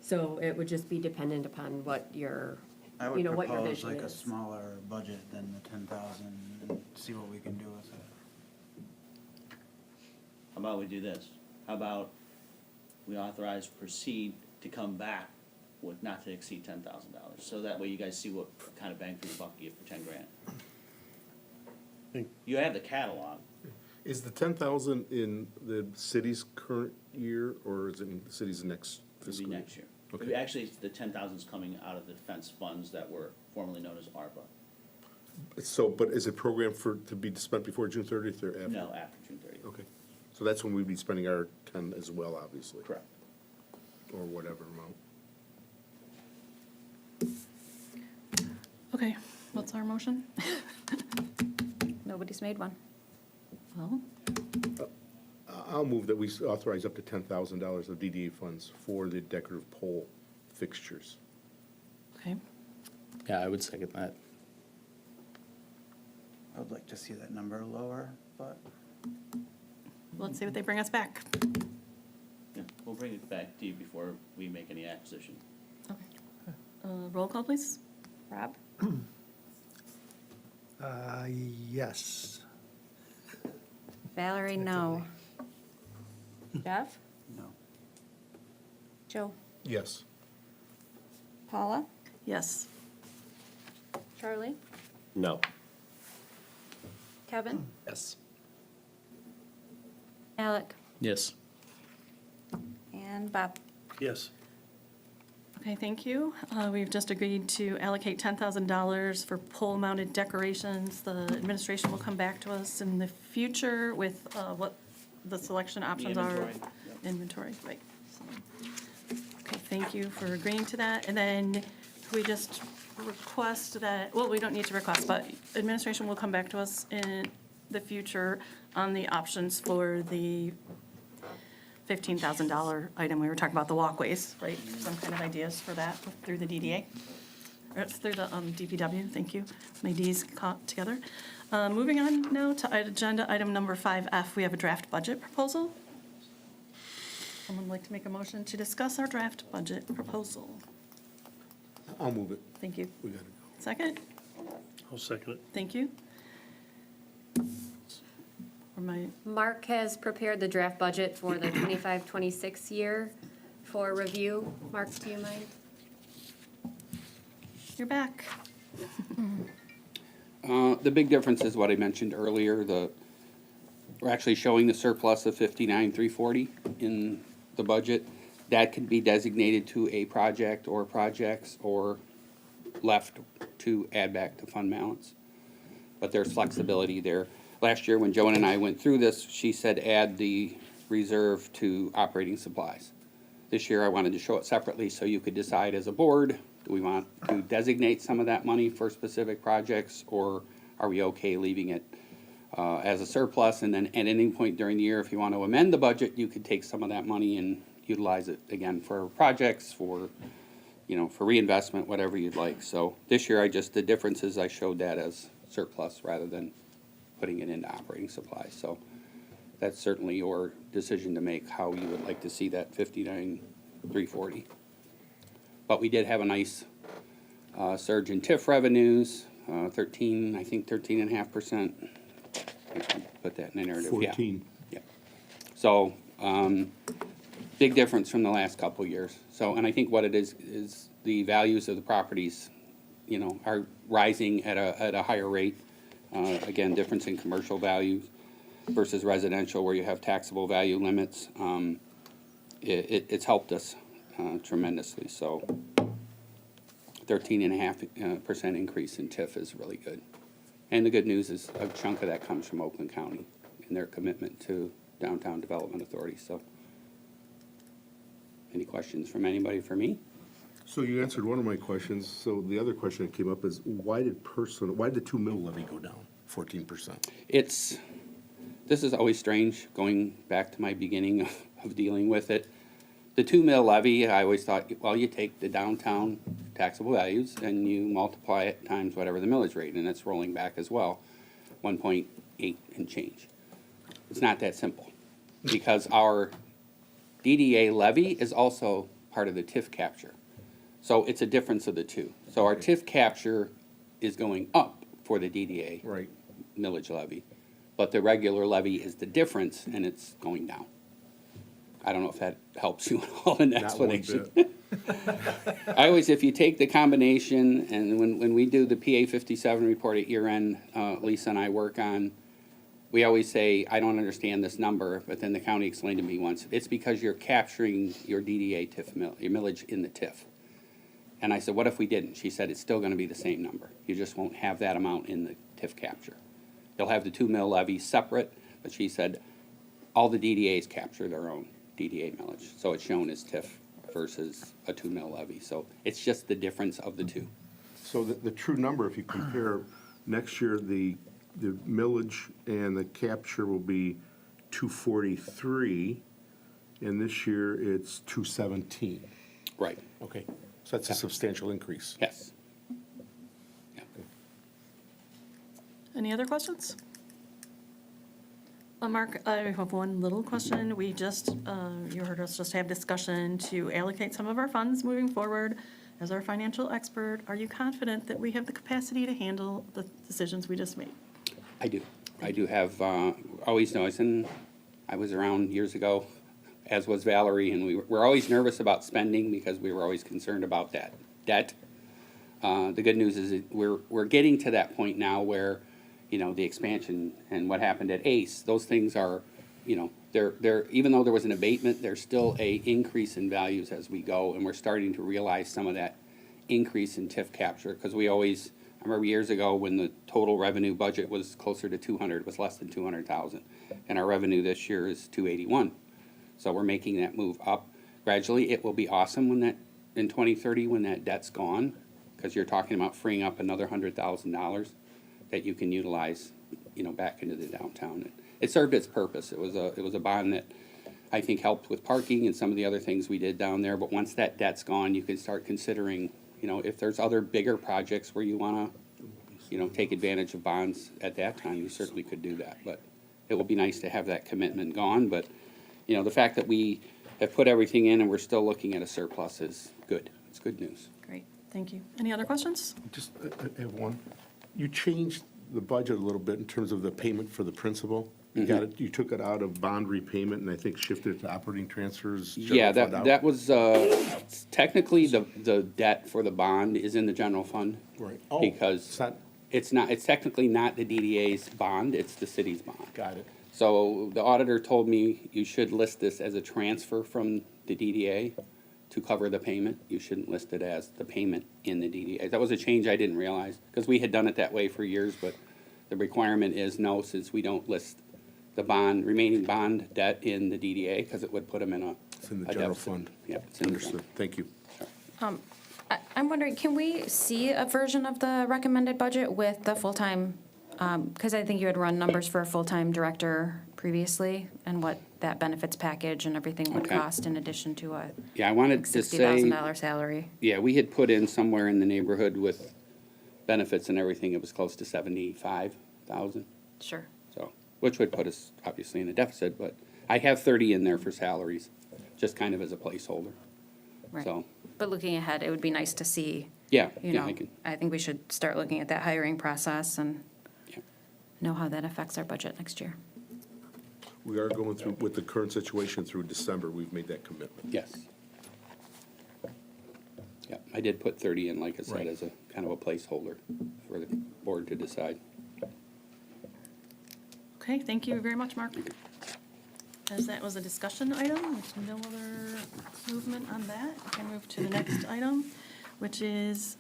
So it would just be dependent upon what your, I what would your propose vision like a is. smaller budget than the 10,000 and see what we can do with it. How about we do this? How about we authorize proceed to come back with not to exceed $10,000? So that way you guys see what kind of bang for the buck you get for 10 grand. Think- You have the catalog. Is the 10,000 in the city's current year, or is it in the city's next It'll be fiscal year? next year. Okay. Actually, the 10,000 is coming out of the defense funds that were formerly known as ARPA. So, but is it programmed to be spent before June 30th or after? No, after June 30th. Okay, so that's when we'd be spending our 10 as well, obviously. Correct. Or whatever amount. okay, what's our motion? Nobody's made one. Well, I'll move that we authorize up to $10,000 of DDA funds for the decorative pole fixtures. okay. Yeah, I would second that. I would like to see that number lower, but Let's see what they bring us back. Yeah, we'll bring it back to you before we make any acquisition. Okay. Roll call, please. Rob? Yes. Valerie, no. Jeff? no. Joe? Yes. Paula? Yes. Charlie? No. Kevin? Yes. Alec? Yes. And Bob? Yes. Okay, thank you. We've just agreed to allocate $10,000 for pole-mounted decorations. The administration will come back to us in the future with what the selection options are. inventory, yep. Inventory, right. So, okay, thank you for agreeing to that. And then we just request that, well, we don't need to request, but administration will come back to us in the future on the options for the $15,000 item, we were talking about the walkways, right? Some kind of ideas for that through the DDA, or through the DPW, thank you. My Ds caught together. Moving on now to agenda item number 5F, we have a draft budget proposal. Someone would like to make a motion to discuss our draft budget proposal? I'll move it. Thank you. We got it. Second? I'll second it. Thank you. Or my, Mark has prepared the draft budget for the 25-26 year for review. Mark, do you mind? you're back. The big difference is what I mentioned earlier, we're actually showing the surplus of 59,340 in the budget. That could be designated to a project or projects or left to add back to fund balance. But there's flexibility there. Last year, when Joan and I went through this, she said add the reserve to operating supplies. This year, I wanted to show it separately so you could decide as a board, do we want to designate some of that money for specific projects, or are we okay leaving it as a surplus? And then at any point during the year, if you want to amend the budget, you could take some of that money and utilize it again for projects, for, you know, for reinvestment, whatever you'd like. So this year, the difference is I showed that as surplus rather than putting it into operating supplies. So that's certainly your decision to make, how you would like to see that 59,340. But we did have a nice surge in TIF revenues, 13.5%. Put that in the narrative. 14. Yeah. So, big difference from the last couple of years. So, and I think what it is the values of the properties, you know, are rising at a higher rate. Again, difference in commercial values versus residential, where you have taxable value limits. It's helped us tremendously. So 13.5% increase in TIF is really good. And the good news is a chunk of that comes from Oakland County and their commitment to Downtown Development Authority. So any questions from anybody for me? So you answered one of my questions. So the other question that came up is, why did the 2 mil levy go down 14%? This is always strange, going back to my beginning of dealing with it. The 2 mil levy, I always thought, well, you take the downtown taxable values and you multiply it times whatever the millage rate, and it's rolling back as well, 1.8 and change. It's not that simple, because our DDA levy is also part of the TIF capture. So it's a difference of the two. So our TIF capture is going up for the DDA Right. millage levy, but the regular levy is the difference, and it's going down. I don't know if that helps you at all in Not one explanation. bit. I always, if you take the combination, and when we do the PA 57 report at year end, Lisa and I work on, we always say, I don't understand this number, but then the county explained to me once, it's because you're capturing your DDA TIF your millage in the TIF. And I said, what if we didn't? She said, it's still gonna be the same number. You just won't have that amount in the TIF capture. You'll have the 2 mil levy separate, but she said, all the DDAs capture their own DDA millage. So it's shown as TIF versus a 2 mil levy. So it's just the difference of the two. So the true number, if you compare next year, the millage and the capture will be 243, and this year it's 217. Right, Okay, so that's a substantial increase. yes. Yeah. Any other questions? Mark, I have one little question. We just, you heard us just have discussion to allocate some of our funds moving forward. As our financial expert, are you confident that we have the capacity to handle the decisions we just made? I do. I do have, always noticed, and I was around years ago, as was Valerie, and we're always nervous about spending because we were always concerned about that debt. The good news is that we're getting to that point now where, you know, the expansion and what happened at ACE, those things are, you know, they're even though there was an abatement, there's still a increase in values as we go, and we're starting to realize some of that increase in TIF capture, because we always, I remember years ago when the total revenue budget was closer to 200, it was less than 200,000, and our revenue this year is 281. So we're making that move up gradually. It will be awesome when that, in 2030, when that debt's gone, because you're talking about freeing up another $100,000 that you can utilize, you know, back into the downtown. It served its purpose. It was a bond that I think helped with parking and some of the other things we did down there. But once that debt's gone, you can start considering, you know, if there's other bigger projects where you wanna, you know, take advantage of bonds at that time, you certainly could do that. But it will be nice to have that commitment gone, but, you know, the fact that we have put everything in and we're still looking at a surplus is good. It's good news. Great, thank you. Any other questions? Just, I have one. You changed the budget a little bit in terms of the payment for the principal. You got it, you took it out of bond repayment and I think shifted it to operating transfers. Yeah, general fund out. that was, technically, the debt for the bond is in the general fund. Right. Oh, Because it's not, it's technically not the DDA's bond, it's the city's bond. got it. So the auditor told me you should list this as a transfer from the DDA to cover the payment. You shouldn't list it as the payment in the DDA. That was a change I didn't realize, because we had done it that way for years, but the requirement is no, since we don't list the remaining bond debt in the DDA, because it would put them in It's in the a general deficit. fund. Yeah, it's in the Understood, general. thank you. I'm wondering, can we see a version of the recommended budget with the full-time, because I think you had run numbers for a full-time director previously, and what that benefits package and everything would Okay. cost in addition to a Yeah, I wanted to say, $60,000 salary. yeah, we had put in somewhere in the neighborhood with benefits and everything, it was close to 75,000. Sure. So, which would put us obviously in a deficit, but I have 30 in there for salaries, just kind of as a placeholder. Right. So, But looking ahead, it would be nice to see, yeah, you yeah, know, I can, I think we should start looking at that hiring process and yeah. know how that affects our budget next year. We are going through, with the current situation through December, we've made that commitment. Yes. Yeah, I did put 30 in, like I said, Right. as a kind of a placeholder for the board to decide. Okay, thank you very much, Mark. As that was a discussion item, there's no other movement on that. We can move to the next item, which is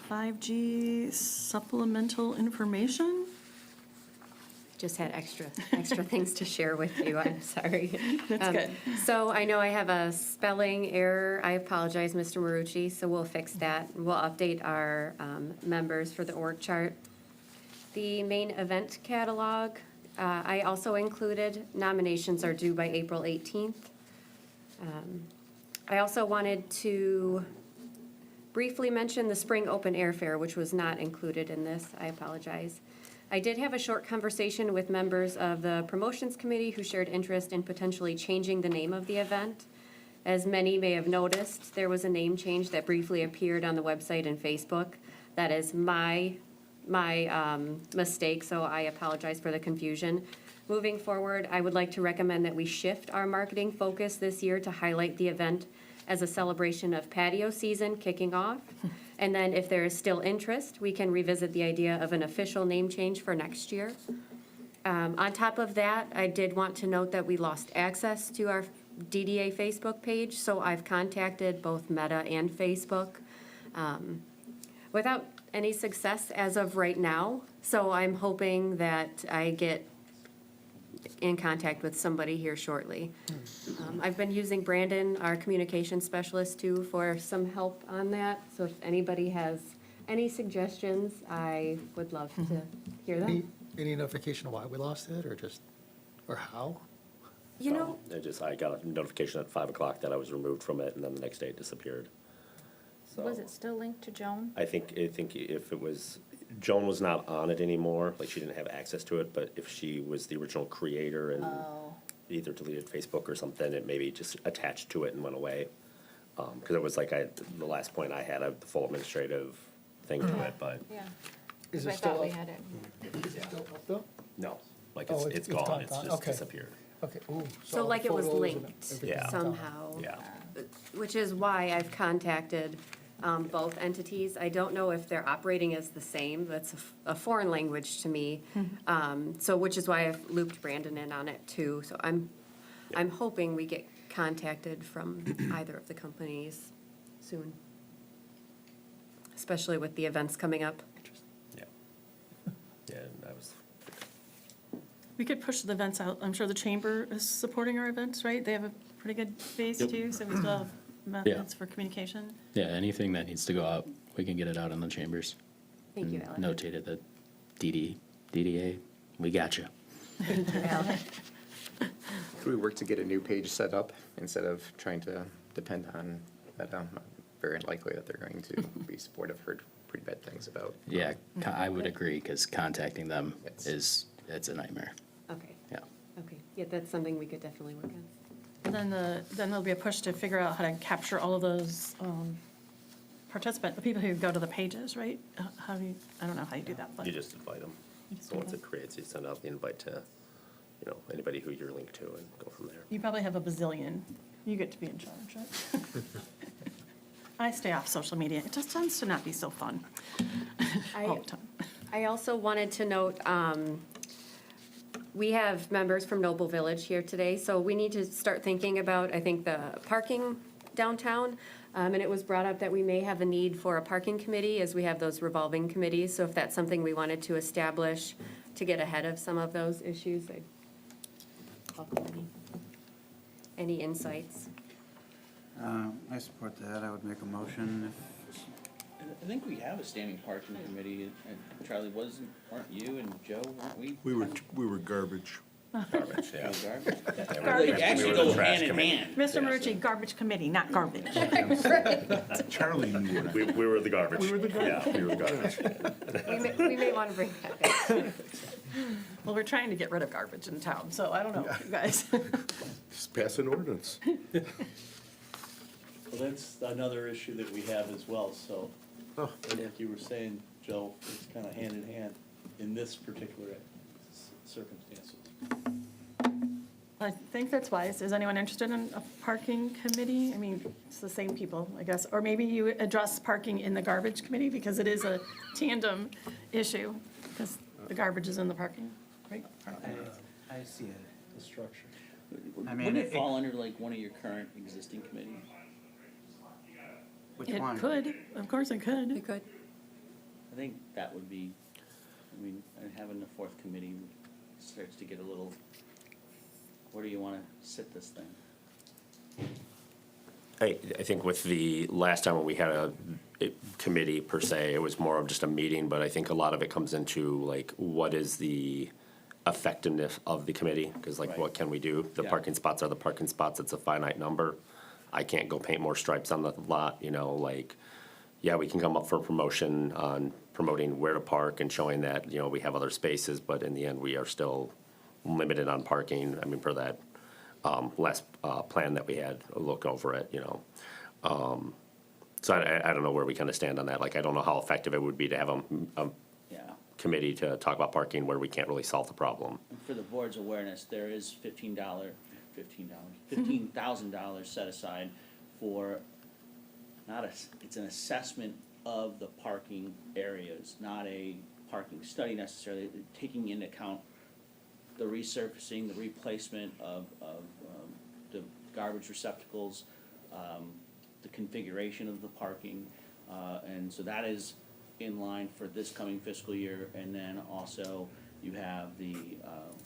5G supplemental information. Just had extra things to share with you, I'm sorry. That's good. So I know I have a spelling error, I apologize, Mr. Marucci, so we'll fix that. We'll update our members for the org chart. The main event catalog, I also included, nominations are due by April 18th. I also wanted to briefly mention the spring open air fair, which was not included in this, I apologize. I did have a short conversation with members of the promotions committee who shared interest in potentially changing the name of the event. As many may have noticed, there was a name change that briefly appeared on the website and Facebook. That is my mistake, so I apologize for the confusion. Moving forward, I would like to recommend that we shift our marketing focus this year to highlight the event as a celebration of patio season kicking off. And then if there is still interest, we can revisit the idea of an official name change for next year. On top of that, I did want to note that we lost access to our DDA Facebook page, so I've contacted both Meta and Facebook without any success as of right now. So I'm hoping that I get in contact with somebody here shortly. I've been using Brandon, our communication specialist, too, for some help on that. So if anybody has any suggestions, I would love to hear them. Any notification of why we lost it, or how? You know, I got a notification at 5 o'clock that I was removed from it, and then the next day it disappeared. So Was it still linked to Joan? I think if it was, Joan was not on it anymore, like she didn't have access to it, but if she was the original creator and either deleted Facebook or something, it maybe just attached to it and went away. Because it was like the last point I had the full administrative thing to it, but Yeah. Is I it still thought we up? had it. Is it still up though? no, like Oh, it's it's gone, gone, it's gone, just okay. disappeared. Okay, ooh. so all like the it was photos and linked everything's Yeah. gone. somehow. Yeah. Which is why I've contacted both entities. I don't know if they're operating as the same. That's a foreign language to me. So which is why I've looped Brandon in on it too. So I'm hoping we get contacted from either of the companies soon. Especially with the events coming up. Yeah. Yeah, and I was, We could push the events out. I'm sure the chamber is supporting our events, right? They have a pretty good base Yep. too, so we still have methods for communication. Yeah, anything that needs to go out, we can get it out in the chambers. Thank you, And Alex. Notate it that DDA, we got you. Thank you, Alex. Could we work to get a new page set up instead of trying to depend on that? Very unlikely that they're going to be supportive. Heard pretty bad things about. Yeah, I would agree, because contacting them It's- it's a nightmare, Okay, yeah. okay. Yeah, that's something we could definitely work on. And then there'll be a push to figure out how to capture all of those the people who go to the pages, right? How do you, I don't know how you do that, but. You just invite them. You just So once invite it creates, you send out the invite to, you know, anybody who you're linked to and go from there. You probably have a bazillion. You get to be in charge, right? I stay off social media. It just tends to not be so fun all the time. I also wanted to note, we have members from Noble Village here today, so we need to start thinking about, I think, the parking downtown. And it was brought up that we may have a need for a parking committee, as we have those revolving committees. So if that's something we wanted to establish to get ahead of some of those issues, I'd welcome any insights. I support that. I would make a motion I think we have a standing parking committee, and Charlie, weren't you and Joe, weren't we? We were garbage. Garbage, yeah. Garbage? Garbage. They actually We were the go trash hand in committee. hand. Mr. Marucci, garbage committee, not garbage. Charlie knew what I We were the garbage. We were the garbage. Yeah, we were the garbage. We may want to bring that back. Well, we're trying to get rid of garbage in town, so I don't know, you guys. Just pass an ordinance. Well, that's another issue that we have as well, so, like you were saying, Joe, it's kind of hand in hand in this particular circumstances. I think that's wise. Is anyone interested in a parking committee? I mean, it's the same people, I guess. Or maybe you address parking in the garbage committee, because it is a tandem issue, because the garbage is in the parking, right? I see it. The structure. I mean, Wouldn't it fall under like one of your current existing committees? Which It one? could, of course it You could. could. I think that would be, I mean, having the fourth committee starts to get a little, where do you wanna sit this thing? I think with the last time when we had a committee per se, it was more of just a meeting, but I think a lot of it comes into like, what is the effectiveness of the committee? Because like, Right. what can we do? The Yeah. parking spots are the parking spots, it's a finite number. I can't go paint more stripes on the lot, you know, like, yeah, we can come up for promotion on promoting where to park and showing that, you know, we have other spaces, but in the end, we are still limited on parking. I mean, for that last plan that we had, a look over it, you know. So I don't know where we kind of stand on that. Like, I don't know how effective it would be to have a Yeah. committee to talk about parking where we can't really solve the problem. And for the board's awareness, there is $15,000 set aside for, it's an assessment of the parking areas, not a parking study necessarily, taking into account the resurfacing, the replacement of the garbage receptacles, the configuration of the parking, and so that is in line for this coming fiscal year. And then also you have the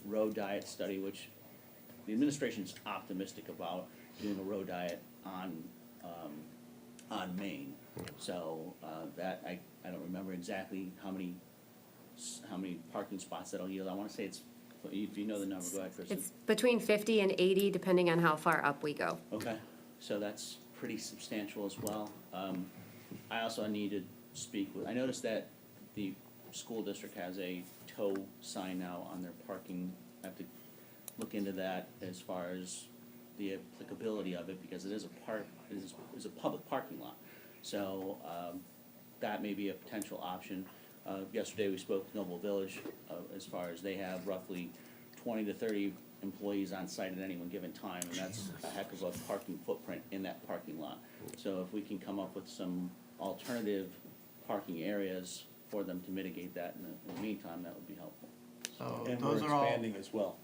road diet study, which the administration's optimistic about doing a road diet on Main. So that, I don't remember exactly how many parking spots that'll yield. I wanna say it's, if you know the number, go ahead, Kristen. It's between 50 and 80, depending on how far up we go. Okay, so that's pretty substantial as well. I also need to speak with, I noticed that the school district has a tow sign now on their parking. I have to look into that as far as the applicability of it, because it is a public parking lot. So, that may be a potential option. Yesterday, we spoke with Noble Village, as far as they have roughly 20 to 30 employees on site at any one given time, and that's a heck of a parking footprint in that parking lot. So if we can come up with some alternative parking areas for them to mitigate that in the meantime, that would be helpful. So And we're those are all, expanding as well.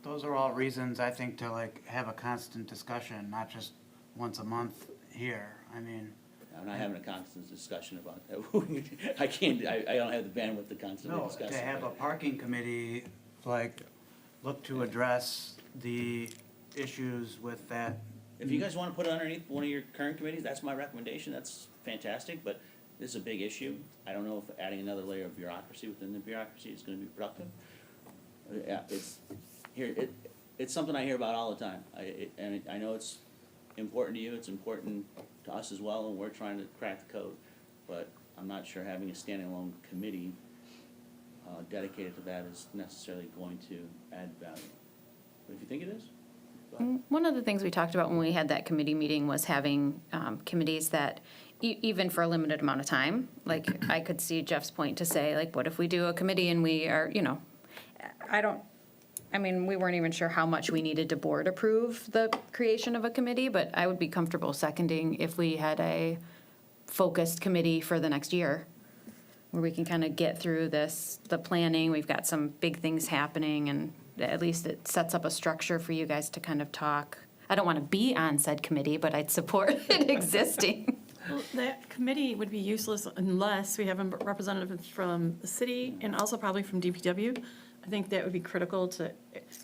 those are all reasons, I think, to like have a constant discussion, not just once a month here. I mean, I'm not having a constant discussion about that. I can't, I don't have the bandwidth to constantly no, discuss to it. have a but- parking committee, like, look to address the issues with that. If you guys wanna put it underneath one of your current committees, that's my recommendation, that's fantastic, but this is a big issue. I don't know if adding another layer of bureaucracy within the bureaucracy is gonna be productive. Yeah, it's something I hear about all the time. And I know it's important to you, it's important to us as well, and we're trying to crack the code. But I'm not sure having a standalone committee dedicated to that is necessarily going to add value. But if you think it is, go ahead. One of the things we talked about when we had that committee meeting was having committees that, even for a limited amount of time, like, I could see Jeff's point to say, like, what if we do a committee and we are, we weren't even sure how much we needed to board approve the creation of a committee, but I would be comfortable seconding if we had a focused committee for the next year, where we can kind of get through the planning, we've got some big things happening, and at least it sets up a structure for you guys to kind of talk. I don't want to be on said committee, but I'd support it existing. Well, that committee would be useless unless we have a representative from the city and also probably from DPW. I think that would be critical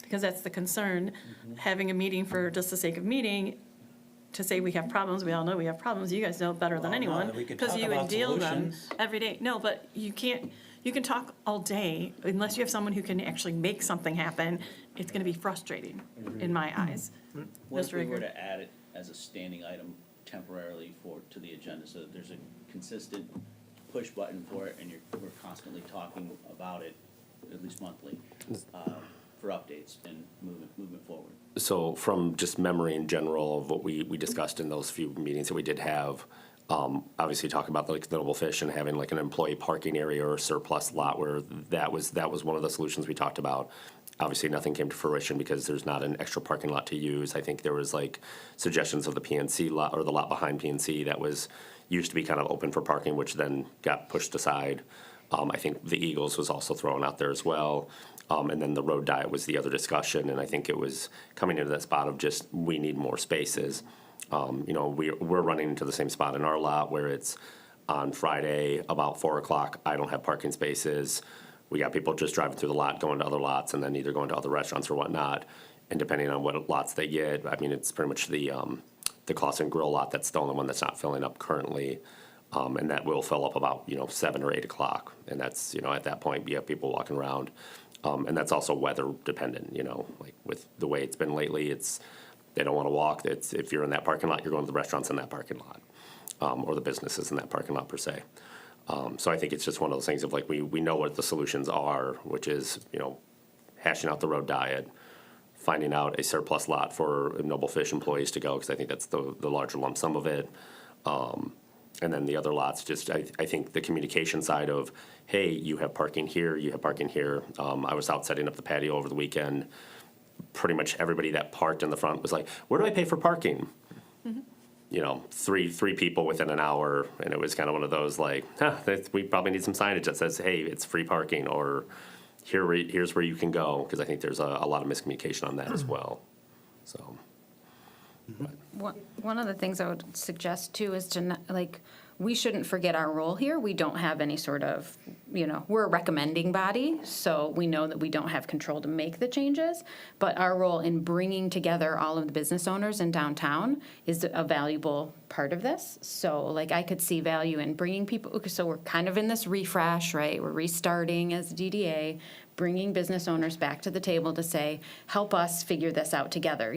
because that's the concern, having a meeting for just the sake of meeting, to say we have problems, we all know we have problems, you guys know it better than Well, no, anyone. we could Because talk you would about deal them solutions. every day. No, but you can't, you can talk all day, unless you have someone who can actually make something happen, it's gonna be frustrating, in my eyes. What if Mr. we were Rieger? to add it as a standing item temporarily to the agenda, so that there's a consistent push button for it, and we're constantly talking about it, at least monthly, for updates and movement forward? So from just memory in general of what we discussed in those few meetings that we did have, obviously talk about like the Noble Fish and having like an employee parking area or surplus lot where that was one of the solutions we talked about. Obviously, nothing came to fruition because there's not an extra parking lot to use. I think there was like suggestions of the PNC lot or the lot behind PNC that was used to be kind of open for parking, which then got pushed aside. I think the Eagles was also thrown out there as well. And then the road diet was the other discussion, and I think it was coming into that spot of just, we need more spaces. We're running into the same spot in our lot where it's on Friday about 4 o'clock, I don't have parking spaces. We got people just driving through the lot, going to other lots, and then either going to other restaurants or whatnot. And depending on what lots they get, I mean, it's pretty much the Clausen Grill lot that's the only one that's not filling up currently. And that will fill up about, 7 or 8 o'clock. And that's, at that point, you have people walking around. And that's also weather dependent, like with the way it's been lately, they don't want to walk. If you're in that parking lot, you're going to the restaurants in that parking lot, or the businesses in that parking lot per se. So I think it's just one of those things of like, we know what the solutions are, which is, hashing out the road diet, finding out a surplus lot for Noble Fish employees to go, because I think that's the larger lump sum of it. And then the other lots, just, I think the communication side of, hey, you have parking here, you have parking here. I was out setting up the patio over the weekend. Pretty much everybody that parked in the front was like, where do I pay for parking? Three people within an hour, and it was kind of one of those like, we probably need some signage that says, hey, it's free parking, or here's where you can go, because I think there's a lot of miscommunication on that as well, so. One of the things I would suggest too is to not, we shouldn't forget our role here. We don't have any sort of, we're a recommending body, so we know that we don't have control to make the changes, but our role in bringing together all of the business owners in downtown is a valuable part of this. So I could see value in bringing people, so we're kind of in this refresh, right? We're restarting as DDA, bringing business owners back to the table to say, help us figure this out together.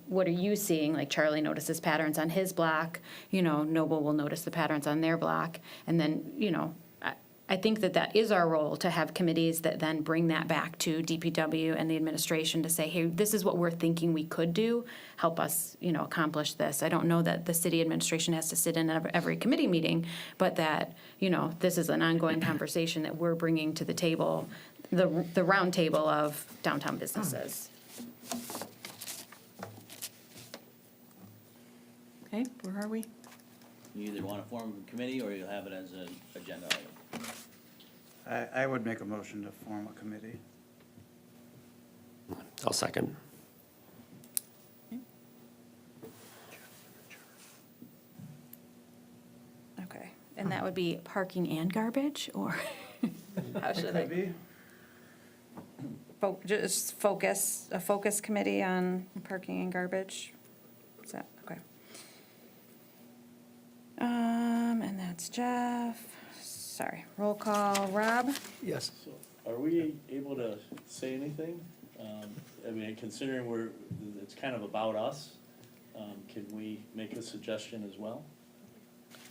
What are you seeing? Like Charlie notices patterns on his block, Noble will notice the patterns on their block. And then, I think that is our role, to have committees that then bring that back to DPW and the administration to say, hey, this is what we're thinking we could do. Help us, accomplish this. I don't know that the city administration has to sit in every committee meeting, but that, this is an ongoing conversation that we're bringing to the table, the round table of downtown businesses. Okay, where are we? You either want to form a committee, or you'll have it as an agenda item. I would make a motion to form a committee. I'll second. Okay, and that would be parking and garbage, or how should Could I? be. Just a focus committee on parking and garbage? Is that, okay. And that's Jeff. Sorry, roll call, Rob? Yes. So are we able to say anything I mean, considering it's kind of about us, can we make a suggestion as well?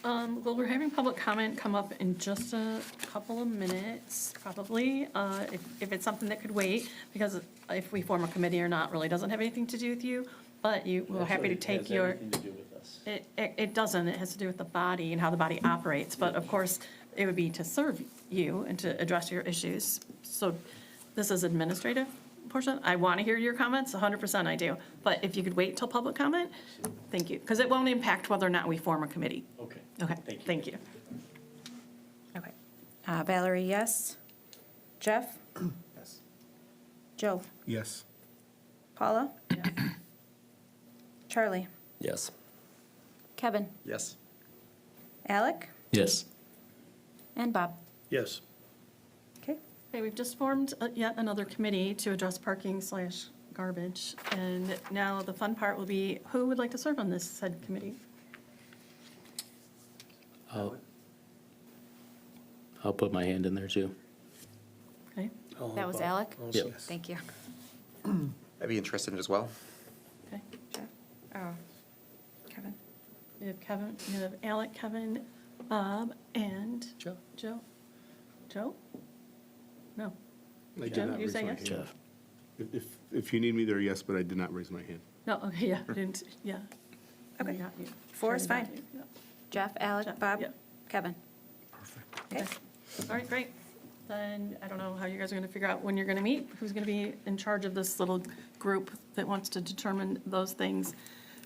Well, we're having public comment come up in just a couple of minutes, probably, if it's something that could wait, because if we form a committee or not really doesn't have anything to do with you, but we're happy to take your. It has everything to do with us. It doesn't, it has to do with the body and how the body operates, but of course, it would be to serve you and to address your issues. So this is administrative portion. I want to hear your comments, 100% I do, but if you could wait till public comment, thank you, because it won't impact whether or not we form a committee. Okay. Okay, thank you. Okay. Valerie, yes. Jeff? Yes. Joe? Yes. Paula? Charlie? Yes. Kevin? Yes. Alec? Yes. And Bob? Yes. Okay. Okay, we've just formed yet another committee to address parking/garbage, and now the fun part will be, who would like to serve on this said committee? I'll put my hand in there too. Okay, That was Alec? Yep. Thank you. I'd be interested in it as well. okay. Jeff? Oh. Kevin? We have Kevin, we have Alec, Kevin, Bob, and Joe? Joe? Joe? No. I did Jeff, not you raise say my yes? hand. Jeff. If you need me there, yes, but I did not raise my hand. No, okay, yeah, I didn't, yeah. Okay. We got you. 4 is Sure, we got fine. you, yeah. Jeff, Alec, Jeff, Bob? yeah. Kevin? Okay. All right, great. Then I don't know how you guys are going to figure out when you're going to meet, who's going to be in charge of this little group that wants to determine those things.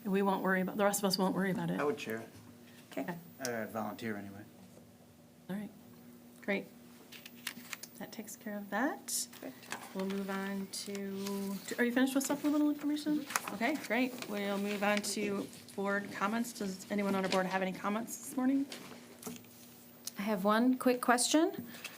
And we won't worry about, the rest of us won't worry about it. I would chair it. Okay. I'd volunteer anyway. All right, great. That takes care of that. We'll move on to, are you finished with supplemental information? Okay, great. We'll move on to board comments. Does anyone on our board have any comments this morning? I have one quick question.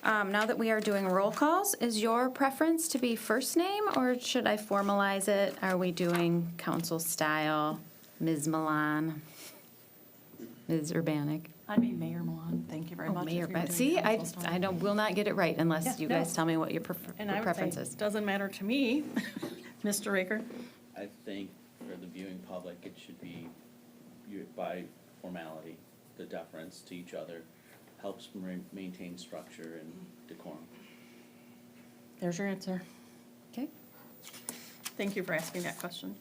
Now that we are doing roll calls, is your preference to be first name, or should I formalize it? Are we doing council style, Ms. Milan, Ms. Urbanic? I'd be Mayor Milan, thank you very Oh, much. if Mayor, you were but doing see, I council style. will not get it right Yeah, unless you guys no. tell me what your And I would preference say, is. doesn't matter to me, Mr. Raker. I think for the viewing public, it should be by formality, the deference to each other helps maintain structure and decorum. There's your answer. Okay. Thank you for asking that question.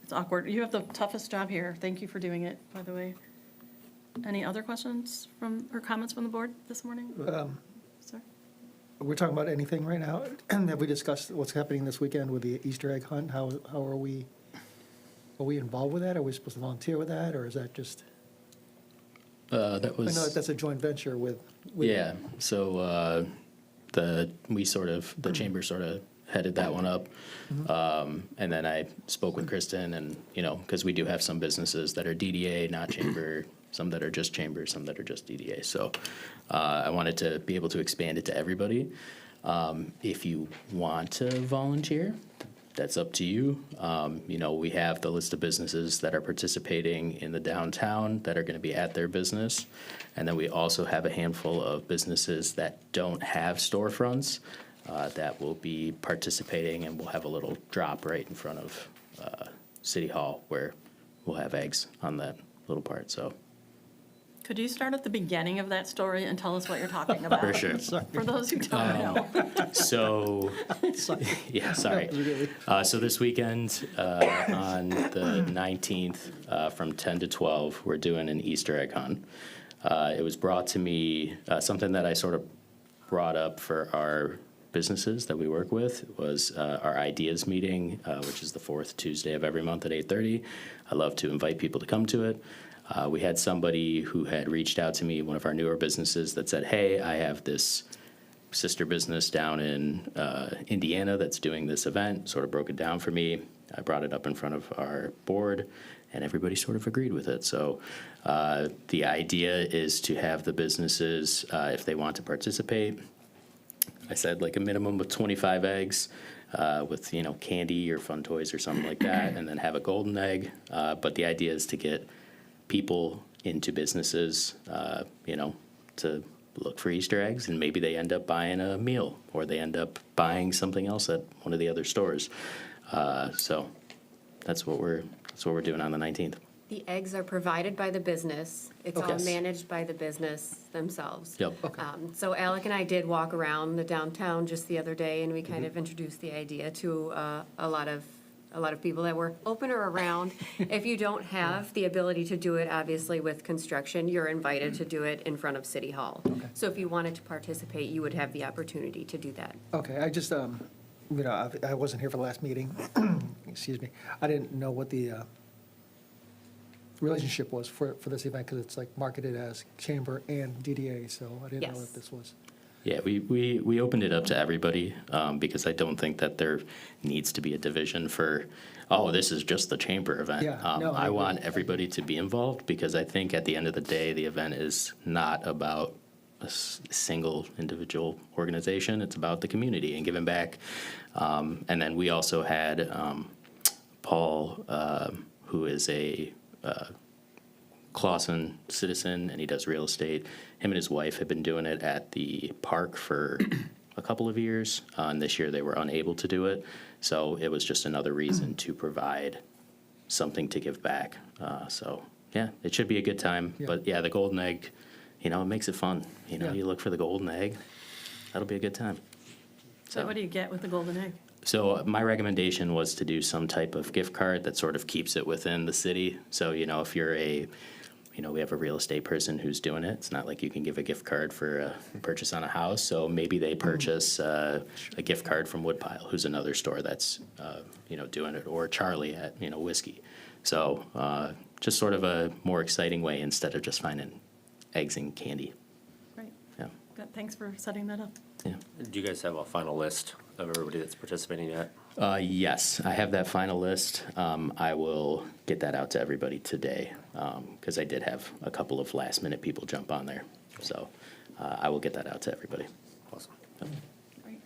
It's awkward. You have the toughest job here. Thank you for doing it, by the way. Any other questions or comments from the board this morning? Sir? We're talking about anything right now? Have we discussed what's happening this weekend with the Easter egg hunt? How are we involved with that? Are we supposed to volunteer with that, or is that just? That I know was, that's a joint venture with. yeah, so, the chamber sort of headed that one up. And then I spoke with Kristen and, because we do have some businesses that are DDA, not chamber, some that are just chamber, some that are just DDA. So, I wanted to be able to expand it to everybody. If you want to volunteer, that's up to you. We have the list of businesses that are participating in the downtown that are going to be at their business. And then we also have a handful of businesses that don't have storefronts that will be participating, and we'll have a little drop right in front of City Hall where we'll have eggs on that little part, so. Could you start at the beginning of that story and tell us what you're talking about? For sure. For those who don't know. So, yeah, sorry. So this weekend, on the 19th, from 10 to 12, we're doing an Easter egg hunt. It was brought to me, something that I sort of brought up for our businesses that we work with was our ideas meeting, which is the fourth Tuesday of every month at 8:30. I love to invite people to come to it. We had somebody who had reached out to me, one of our newer businesses, that said, hey, I have this sister business down in Indiana that's doing this event, sort of broke it down for me. I brought it up in front of our board, and everybody sort of agreed with it. So the idea is to have the businesses, if they want to participate, I said like a minimum of 25 eggs with, candy or fun toys or something like that, and then have a golden egg. But the idea is to get people into businesses, to look for Easter eggs, and maybe they end up buying a meal, or they end up buying something else at one of the other stores. So that's what we're doing on the 19th. The eggs are provided by the business. It's all Okay. managed by the business themselves. Yep. So Alec and I did walk around the downtown just the other day, and we kind of introduced the idea to a lot of people that were open or around. If you don't have the ability to do it, obviously with construction, you're invited to do it in front of City Hall. So if you wanted to participate, you would have the opportunity to do that. Okay, I just, I wasn't here for the last meeting. Excuse me. I didn't know what the relationship was for this event, because it's like marketed as Chamber and DDA, so I didn't know Yes. what this was. Yeah, we opened it up to everybody, because I don't think that there needs to be a division for, oh, this is just the chamber event. Yeah, no, I I agree. want everybody to be involved, because I think at the end of the day, the event is not about a single individual organization. It's about the community and giving back. And then we also had Paul, who is a Clausen citizen, and he does real estate. Him and his wife have been doing it at the park for a couple of years, and this year they were unable to do it. So it was just another reason to provide something to give back. So, yeah, it should be a good time. Yeah. But, yeah, the golden egg, it makes it fun. Yeah. You look for the golden egg. That'll be a good time. So what do you get with the golden egg? So my recommendation was to do some type of gift card that sort of keeps it within the city. So, if you're we have a real estate person who's doing it. It's not like you can give a gift card for a purchase on a house. So maybe they purchase a gift card from Woodpile, who's another store that's, doing it, or Charlie at, Whiskey. So just sort of a more exciting way instead of just finding eggs and candy. Right. Yeah. Good. Thanks for setting that up. Yeah. Do you guys have a final list of everybody that's participating yet? Yes, I have that final list. I will get that out to everybody today, because I did have a couple of last-minute people jump on there. So I will get that out to everybody. Awesome. Great.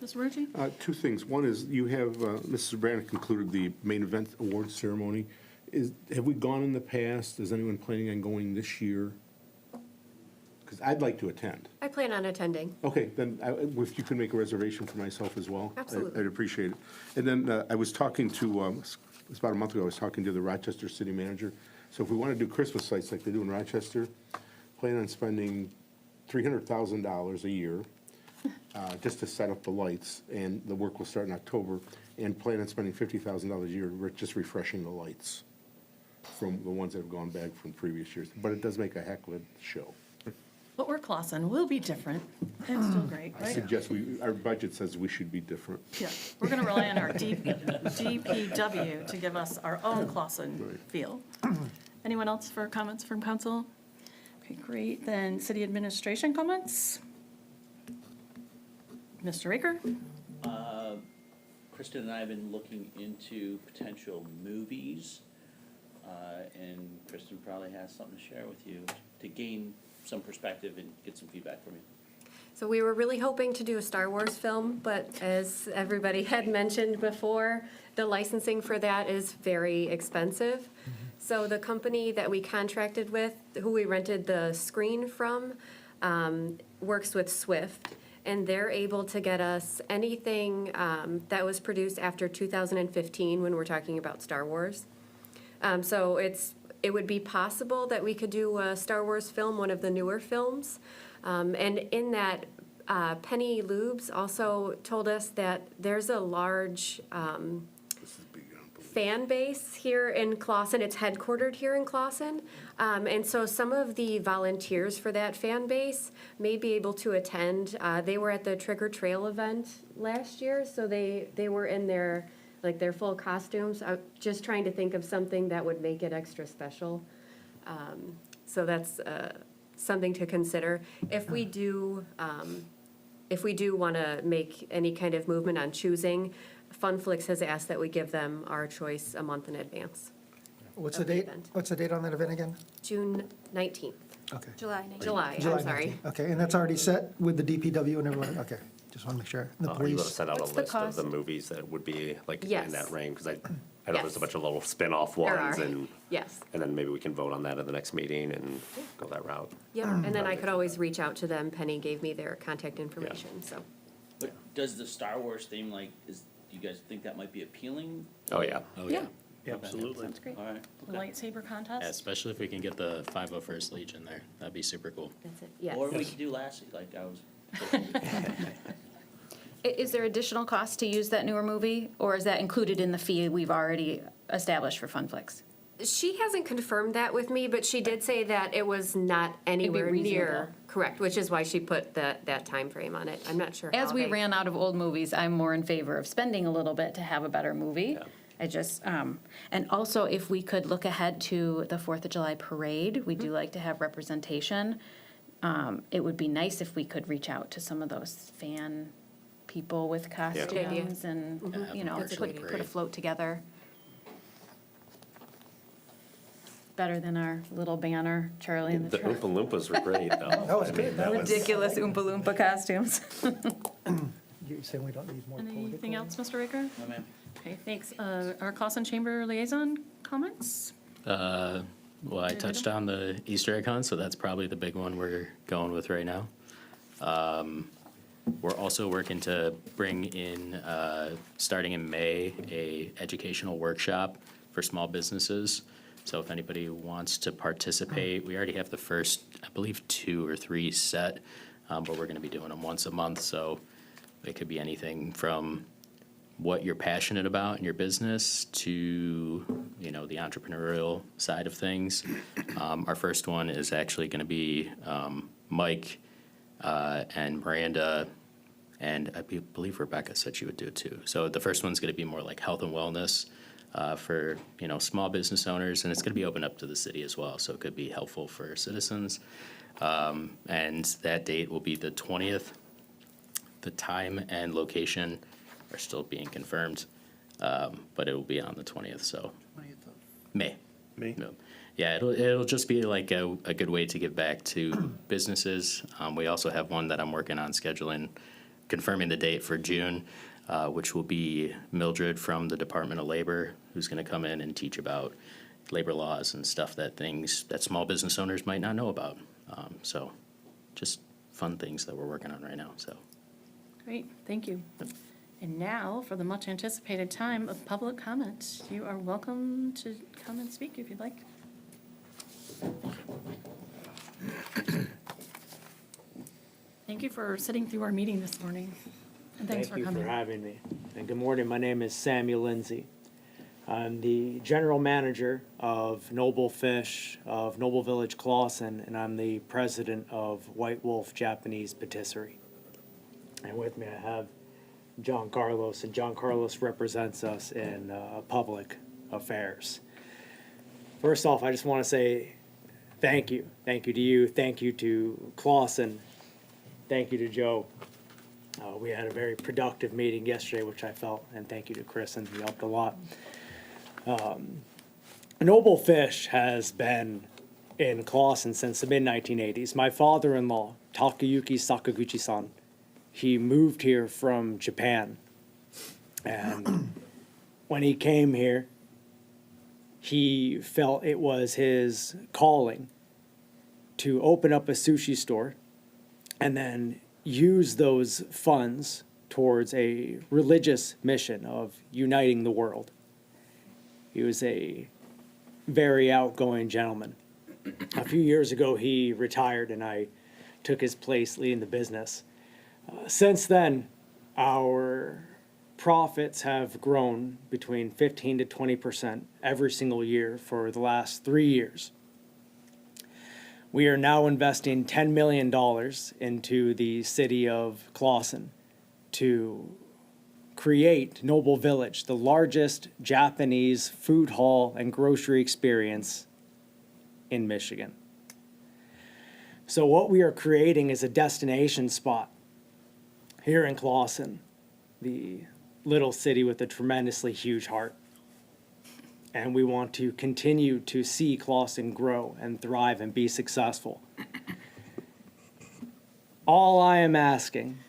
Mr. Rucci? Two things. One is, you have, Mrs. Brandt concluded the main event award ceremony. Have we gone in the past? Is anyone planning on going this year? Because I'd like to attend. I plan on attending. Okay, then if you can make a reservation for myself as well. Absolutely. I'd appreciate it. And then I was talking to, it was about a month ago, I was talking to the Rochester city manager. So if we want to do Christmas lights like they do in Rochester, plan on spending $300,000 a year just to set up the lights, and the work will start in October, and plan on spending $50,000 a year just refreshing the lights from the ones that have gone back from previous years. But it does make a heck of a show. But we're Clausen. We'll be different. It's still great, I right? suggest our budget says we should be different. Yeah. We're going to rely on our DPW to give us our own Clausen feel. Anyone else for comments from council? Okay, great. Then city administration comments? Mr. Raker? Kristen and I have been looking into potential movies, and Kristen probably has something to share with you to gain some perspective and get some feedback from you. So we were really hoping to do a Star Wars film, but as everybody had mentioned before, the licensing for that is very expensive. So the company that we contracted with, who we rented the screen from, works with Swift, and they're able to get us anything that was produced after 2015 when we're talking about Star Wars. So it would be possible that we could do a Star Wars film, one of the newer films. And in that, Penny Lubes also told us that there's a large fan base here in Clausen. It's headquartered here in Clausen. And so some of the volunteers for that fan base may be able to attend. They were at the Trigger Trail event last year, so they were in their full costumes. I'm just trying to think of something that would make it extra special. So that's something to consider. If we do want to make any kind of movement on choosing, Funflix has asked that we give them our choice a month in advance. What's the of the date? event. What's the date on that event again? June 19th. Okay. July, I'm July sorry. 19th. Okay, and that's already set with the DPW and everyone? Okay. Just want to make sure. The Are you going to police, send out a What's the list of the cost? movies that would be like in Yes. that range? Because I know there's Yes. a bunch of little spin-off There ones, are. and Yes. then maybe we can vote on that at the next meeting and go that route. Yep, and then I could always reach out to them. Penny gave me their contact information, so. But does the Star Wars theme, like, do you guys think that might be appealing? Oh, yeah. Oh, yeah. Absolutely. Sounds great. All right. The lightsaber Yeah, contest? especially if we can get the 501st Legion there. That'd be super cool. That's it, yes. Or we could do Lassie, like I was. Is there additional cost to use that newer movie, or is that included in the fee we've already established for Funflix? She hasn't confirmed that with me, but she did say that it was not anywhere reasonable. near correct, which is why she put that time frame on it. I'm not sure As how we they- ran out of old movies, I'm more in favor of spending a little bit to have a better movie. Yeah. I just, and also if we could look ahead to the Fourth of July parade, we do like to have representation. It would be nice if we could reach out to some of those fan people with Good idea. costumes and, you know, That's a great put a parade. float together. Better than our little banner, Charlie and the The Truck. Oompa Loompas were great, though. That was good. That was- Ridiculous Oompa Loompa costumes. You're saying we don't need more political? Anything else, Mr. Raker? No, ma'am. Okay, thanks. Our Clausen Chamber liaison comments? Well, I touched on the Easter egg hunt, so that's probably the big one we're going with right now. We're also working to bring in, starting in May, a educational workshop for small businesses. So if anybody wants to participate, we already have the first, I believe, 2 or 3 set, but we're gonna be doing them once a month, so it could be anything from what you're passionate about in your business to, you know, the entrepreneurial side of things. Our first one is actually gonna be Mike and Miranda, and I believe Rebecca said she would do it too. So the first one's gonna be more like health and wellness for, you know, small business owners, and it's gonna be open up to the city as well, so it could be helpful for citizens. And that date will be the 20th. The time and location are still being confirmed, but it will be on the 20th, so. May. May? No. Yeah, it'll just be like a good way to give back to businesses. We also have one that I'm working on scheduling, confirming the date for June, which will be Mildred from the Department of Labor, who's gonna come in and teach about labor laws and stuff that small business owners might not know about. So just fun things that we're working on right now, so. Great, thank you. And now, for the much-anticipated time of public comment. You are welcome to come and speak if you'd like. Thank you for sitting through our meeting this morning, and thanks for Thank you coming. for having me. And good morning, my name is Samuel Lindsay. I'm the general manager of Noble Fish of Noble Village Clausen, and I'm the president of White Wolf Japanese Patisserie. And with me I have John Carlos, and John Carlos represents us in public affairs. First off, I just want to say thank you. Thank you to you, thank you to Clausen, thank you to Joe. We had a very productive meeting yesterday, which I felt, and thank you to Chris, and he helped a lot. Noble Fish has been in Clausen since the mid-1980s. My father-in-law, Takayuki Sakaguchi-san, he moved here from Japan. And when he came here, he felt it was his calling to open up a sushi store and then use those funds towards a religious mission of uniting the world. He was a very outgoing gentleman. A few years ago, he retired, and I took his place leading the business. Since then, our profits have grown between 15 to 20% every single year for the last 3 years. We are now investing $10 million into the city of Clausen to create Noble Village, the largest Japanese food hall and grocery experience in Michigan. So what we are creating is a destination spot here in Clausen, the little city with a tremendously huge heart. And we want to continue to see Clausen grow and thrive and be successful. All I am asking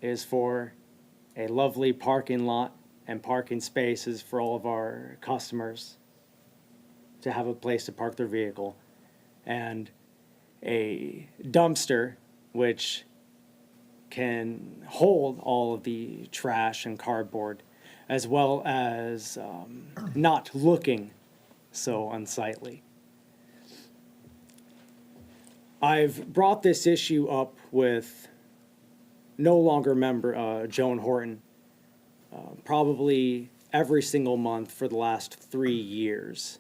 is for a lovely parking lot and parking spaces for all of our customers to have a place to park their vehicle, and a dumpster which can hold all of the trash and cardboard, as well as not looking so unsightly. I've brought this issue up with no longer member Joan Horton, probably every single month for the last 3 years.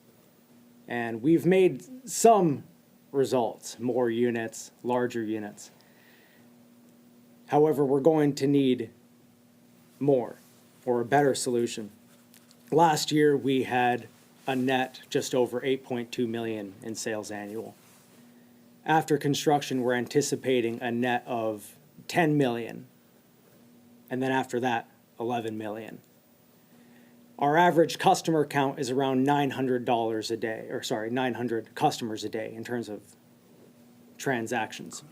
And we've made some results, more units, larger units. However, we're going to need more or a better solution. Last year, we had a net just over 8.2 million in sales annual. After construction, we're anticipating a net of 10 million. And then after that, 11 million. Our average customer count is around $900 a day, 900 customers a day in terms of transactions.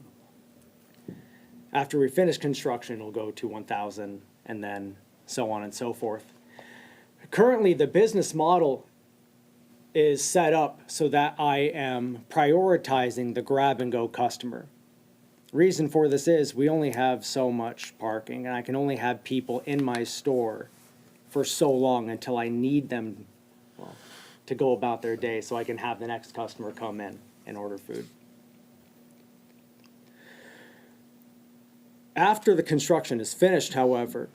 After we finish construction, it'll go to 1,000 and then so on and so forth. Currently, the business model is set up so that I am prioritizing the grab-and-go customer. Reason for this is we only have so much parking, and I can only have people in my store for so long until I need them to go about their day so I can have the next customer come in and order food. After the construction is finished, however,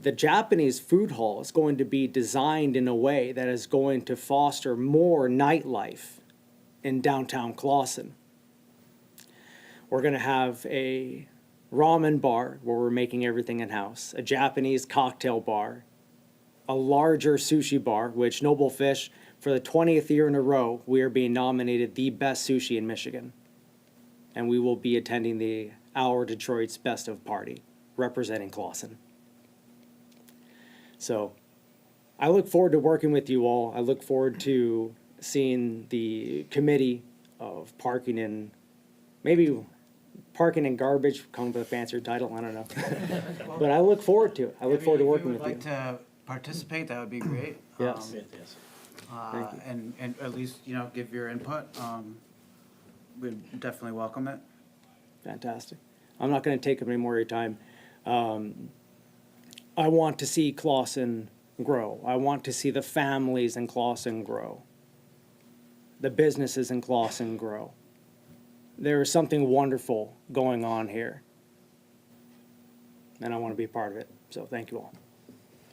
the Japanese food hall is going to be designed in a way that is going to foster more nightlife in downtown Clawson. We're going to have a ramen bar where we're making everything in-house, a Japanese cocktail bar, a larger sushi bar, which Noble Fish, for the 20th year in a row, we are being nominated the best sushi in Michigan. And we will be attending the Our Detroit's Best of Party, representing Clawson. So I look forward to working with you all. I look forward to seeing the committee of parking and maybe parking and garbage, come with a fancier title, I don't know. But I look forward to it. I look forward to working with you. If you would like to participate, that would be great. Yes. And at least, give your input. We'd definitely welcome it. Fantastic. I'm not going to take up any more of your time. I want to see Clawson grow. I want to see the families in Clawson grow. The businesses in Clawson grow. There is something wonderful going on here. And I want to be a part of it. So thank you all.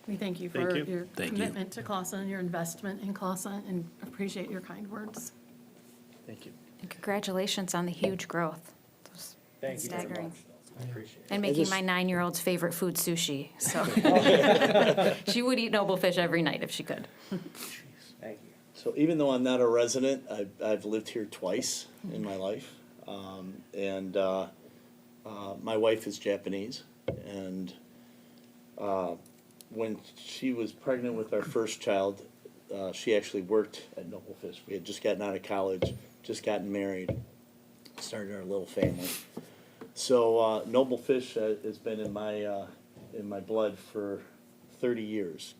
We thank you for your commitment to Clawson, your investment in Clawson, and appreciate your kind words. Thank you. And congratulations on the huge growth. Thank you very Staggering. much. I appreciate it. And making my 9-year-old's favorite food sushi, so. She would eat Noble Fish every night if she could. Thank you. So even though I'm not a resident, I've lived here twice in my life. My wife is Japanese, and when she was pregnant with our first child, she actually worked at Noble Fish. We had just gotten out of college, just gotten married, started our little family. So Noble Fish has been in my blood for 30 years,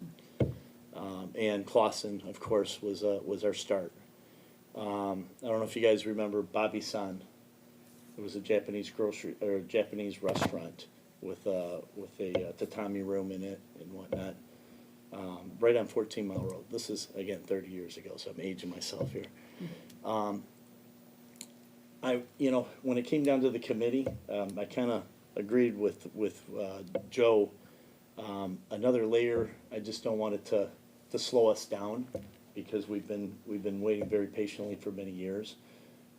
and Clawson, of course, was our start. I don't know if you guys remember Bobby-san. It was a Japanese Japanese restaurant with a tatami room in it and whatnot, right on 14 Mile Road. This is, again, 30 years ago, so I'm aging myself here. When it came down to the committee, I kind of agreed with Joe. Another layer, I just don't want it to slow us down, because we've been waiting very patiently for many years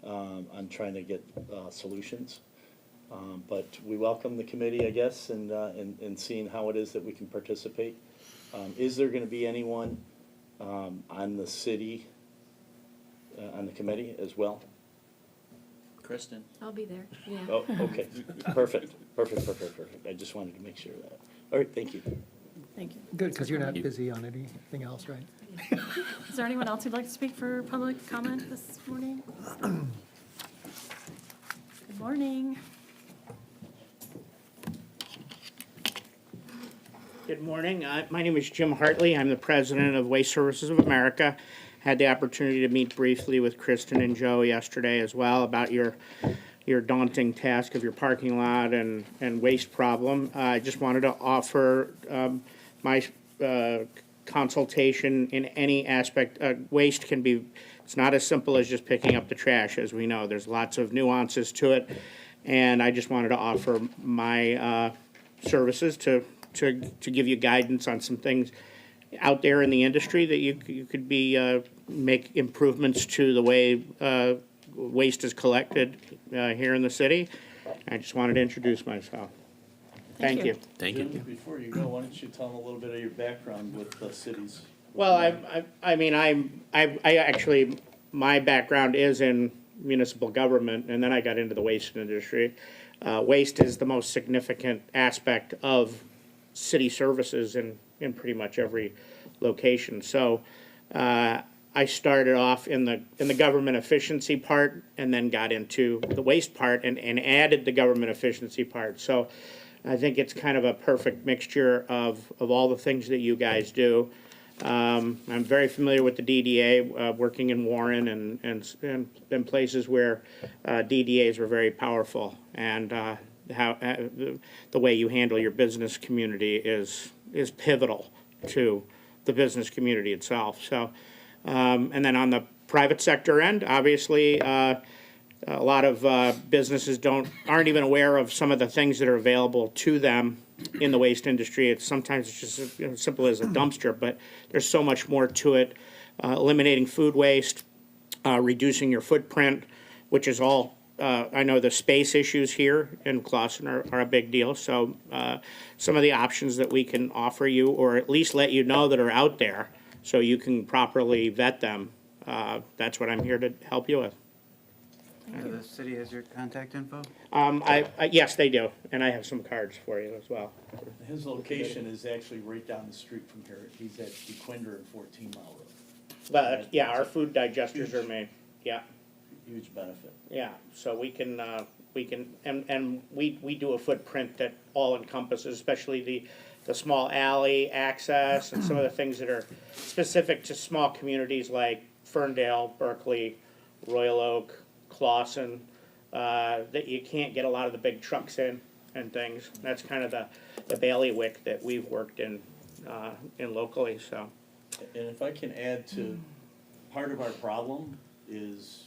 on trying to get solutions. But we welcome the committee, I guess, and seeing how it is that we can participate. Is there going to be anyone on the city, on the committee as well? Kristen? I'll be there, yeah. Oh, okay, perfect. I just wanted to make sure of that. All right, thank you. Thank you. Good, because you're not busy on anything else, right? Is there anyone else who'd like to speak for public comment this morning? Good morning. Good morning. My name is Jim Hartley. I'm the president of Waste Services of America. Had the opportunity to meet briefly with Kristen and Joe yesterday as well about your daunting task of your parking lot and waste problem. I just wanted to offer my consultation in any aspect. Waste can be, it's not as simple as just picking up the trash, as we know. There's lots of nuances to it. And I just wanted to offer my services to give you guidance on some things out there in the industry that you could be, make improvements to the way waste is collected here in the city. I just wanted to introduce myself. Thank you. Thank Jim, before you go, why don't you tell them a little bit of your background with the cities? Well, I actually, my background is in municipal government, and then I got into the waste industry. Waste is the most significant aspect of city services in pretty much every location. So I started off in the government efficiency part, and then got into the waste part and added the government efficiency part. So I think it's kind of a perfect mixture of all the things that you guys do. I'm very familiar with the DDA, working in Warren and places where DDAs were very powerful, and how the way you handle your business community is pivotal to the business community itself. So, and then on the private sector end, obviously, a lot of businesses aren't even aware of some of the things that are available to them in the waste industry. Sometimes it's just as simple as a dumpster, but there's so much more to it. Eliminating food waste, reducing your footprint, which is all, I know the space issues here in Clawson are a big deal. So some of the options that we can offer you, or at least let you know that are out there, so you can properly vet them, that's what I'm here to help you with. The city has your contact info? Yes, they do, and I have some cards for you as well. His location is actually right down the street from here. He's at DeQuinder and 14 Mile Road. But, yeah, our food digesters are made, yeah, Huge benefit. yeah, so we can, and we do a footprint that all encompasses, especially the small alley access and some of the things that are specific to small communities like Ferndale, Berkeley, Royal Oak, Clawson, that you can't get a lot of the big trucks in and things. That's kind of the bailiwick that we've worked in locally, so. And if I can add to, part of our problem is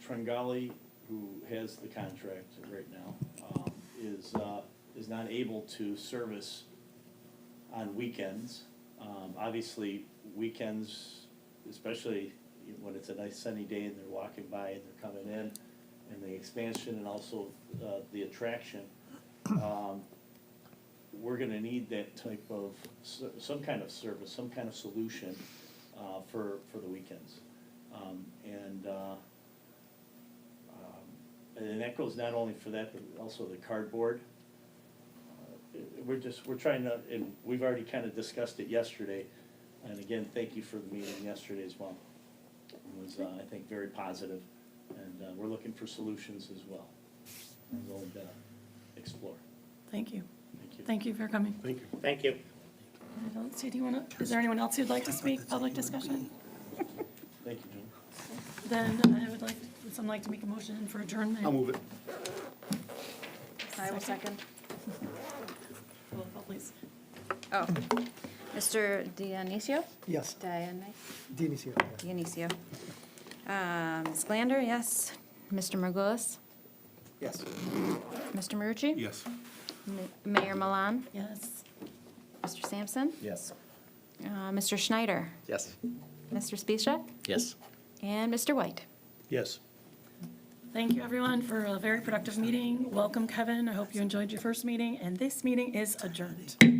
Tringali, who has the contract right now, is not able to service on weekends. Obviously, weekends, especially when it's a nice sunny day and they're walking by and they're coming in, and the expansion and also the attraction, we're gonna need that type of, some kind of service, some kind of solution for the weekends. And that goes not only for that, but also the cardboard. We're trying to, and we've already kind of discussed it yesterday, and again, thank you for the meeting yesterday as well. It was, I think, very positive, and we're looking for solutions as well. We're going to explore. Thank you. Thank you. Thank you for coming. Thank you. Thank you. I don't see, is there anyone else who'd like to speak, public discussion? Thank you, Jim. Then would someone like to make a motion for adjournment? I'll move it. I will second. Roll call, please. Oh, Mr. Dionisio? Yes, Dionisio. Dionisio. Ms. Glander, yes. Mr. Margulis? Yes. Mr. Marucci? Yes. Mayor Milan? Yes. Mr. Sampson? Yes. Mr. Schneider? Yes. Mr. Spisak? Yes. And Mr. White? Yes. Thank you, everyone, for a very productive meeting. Welcome, Kevin. I hope you enjoyed your first meeting, and this meeting is adjourned.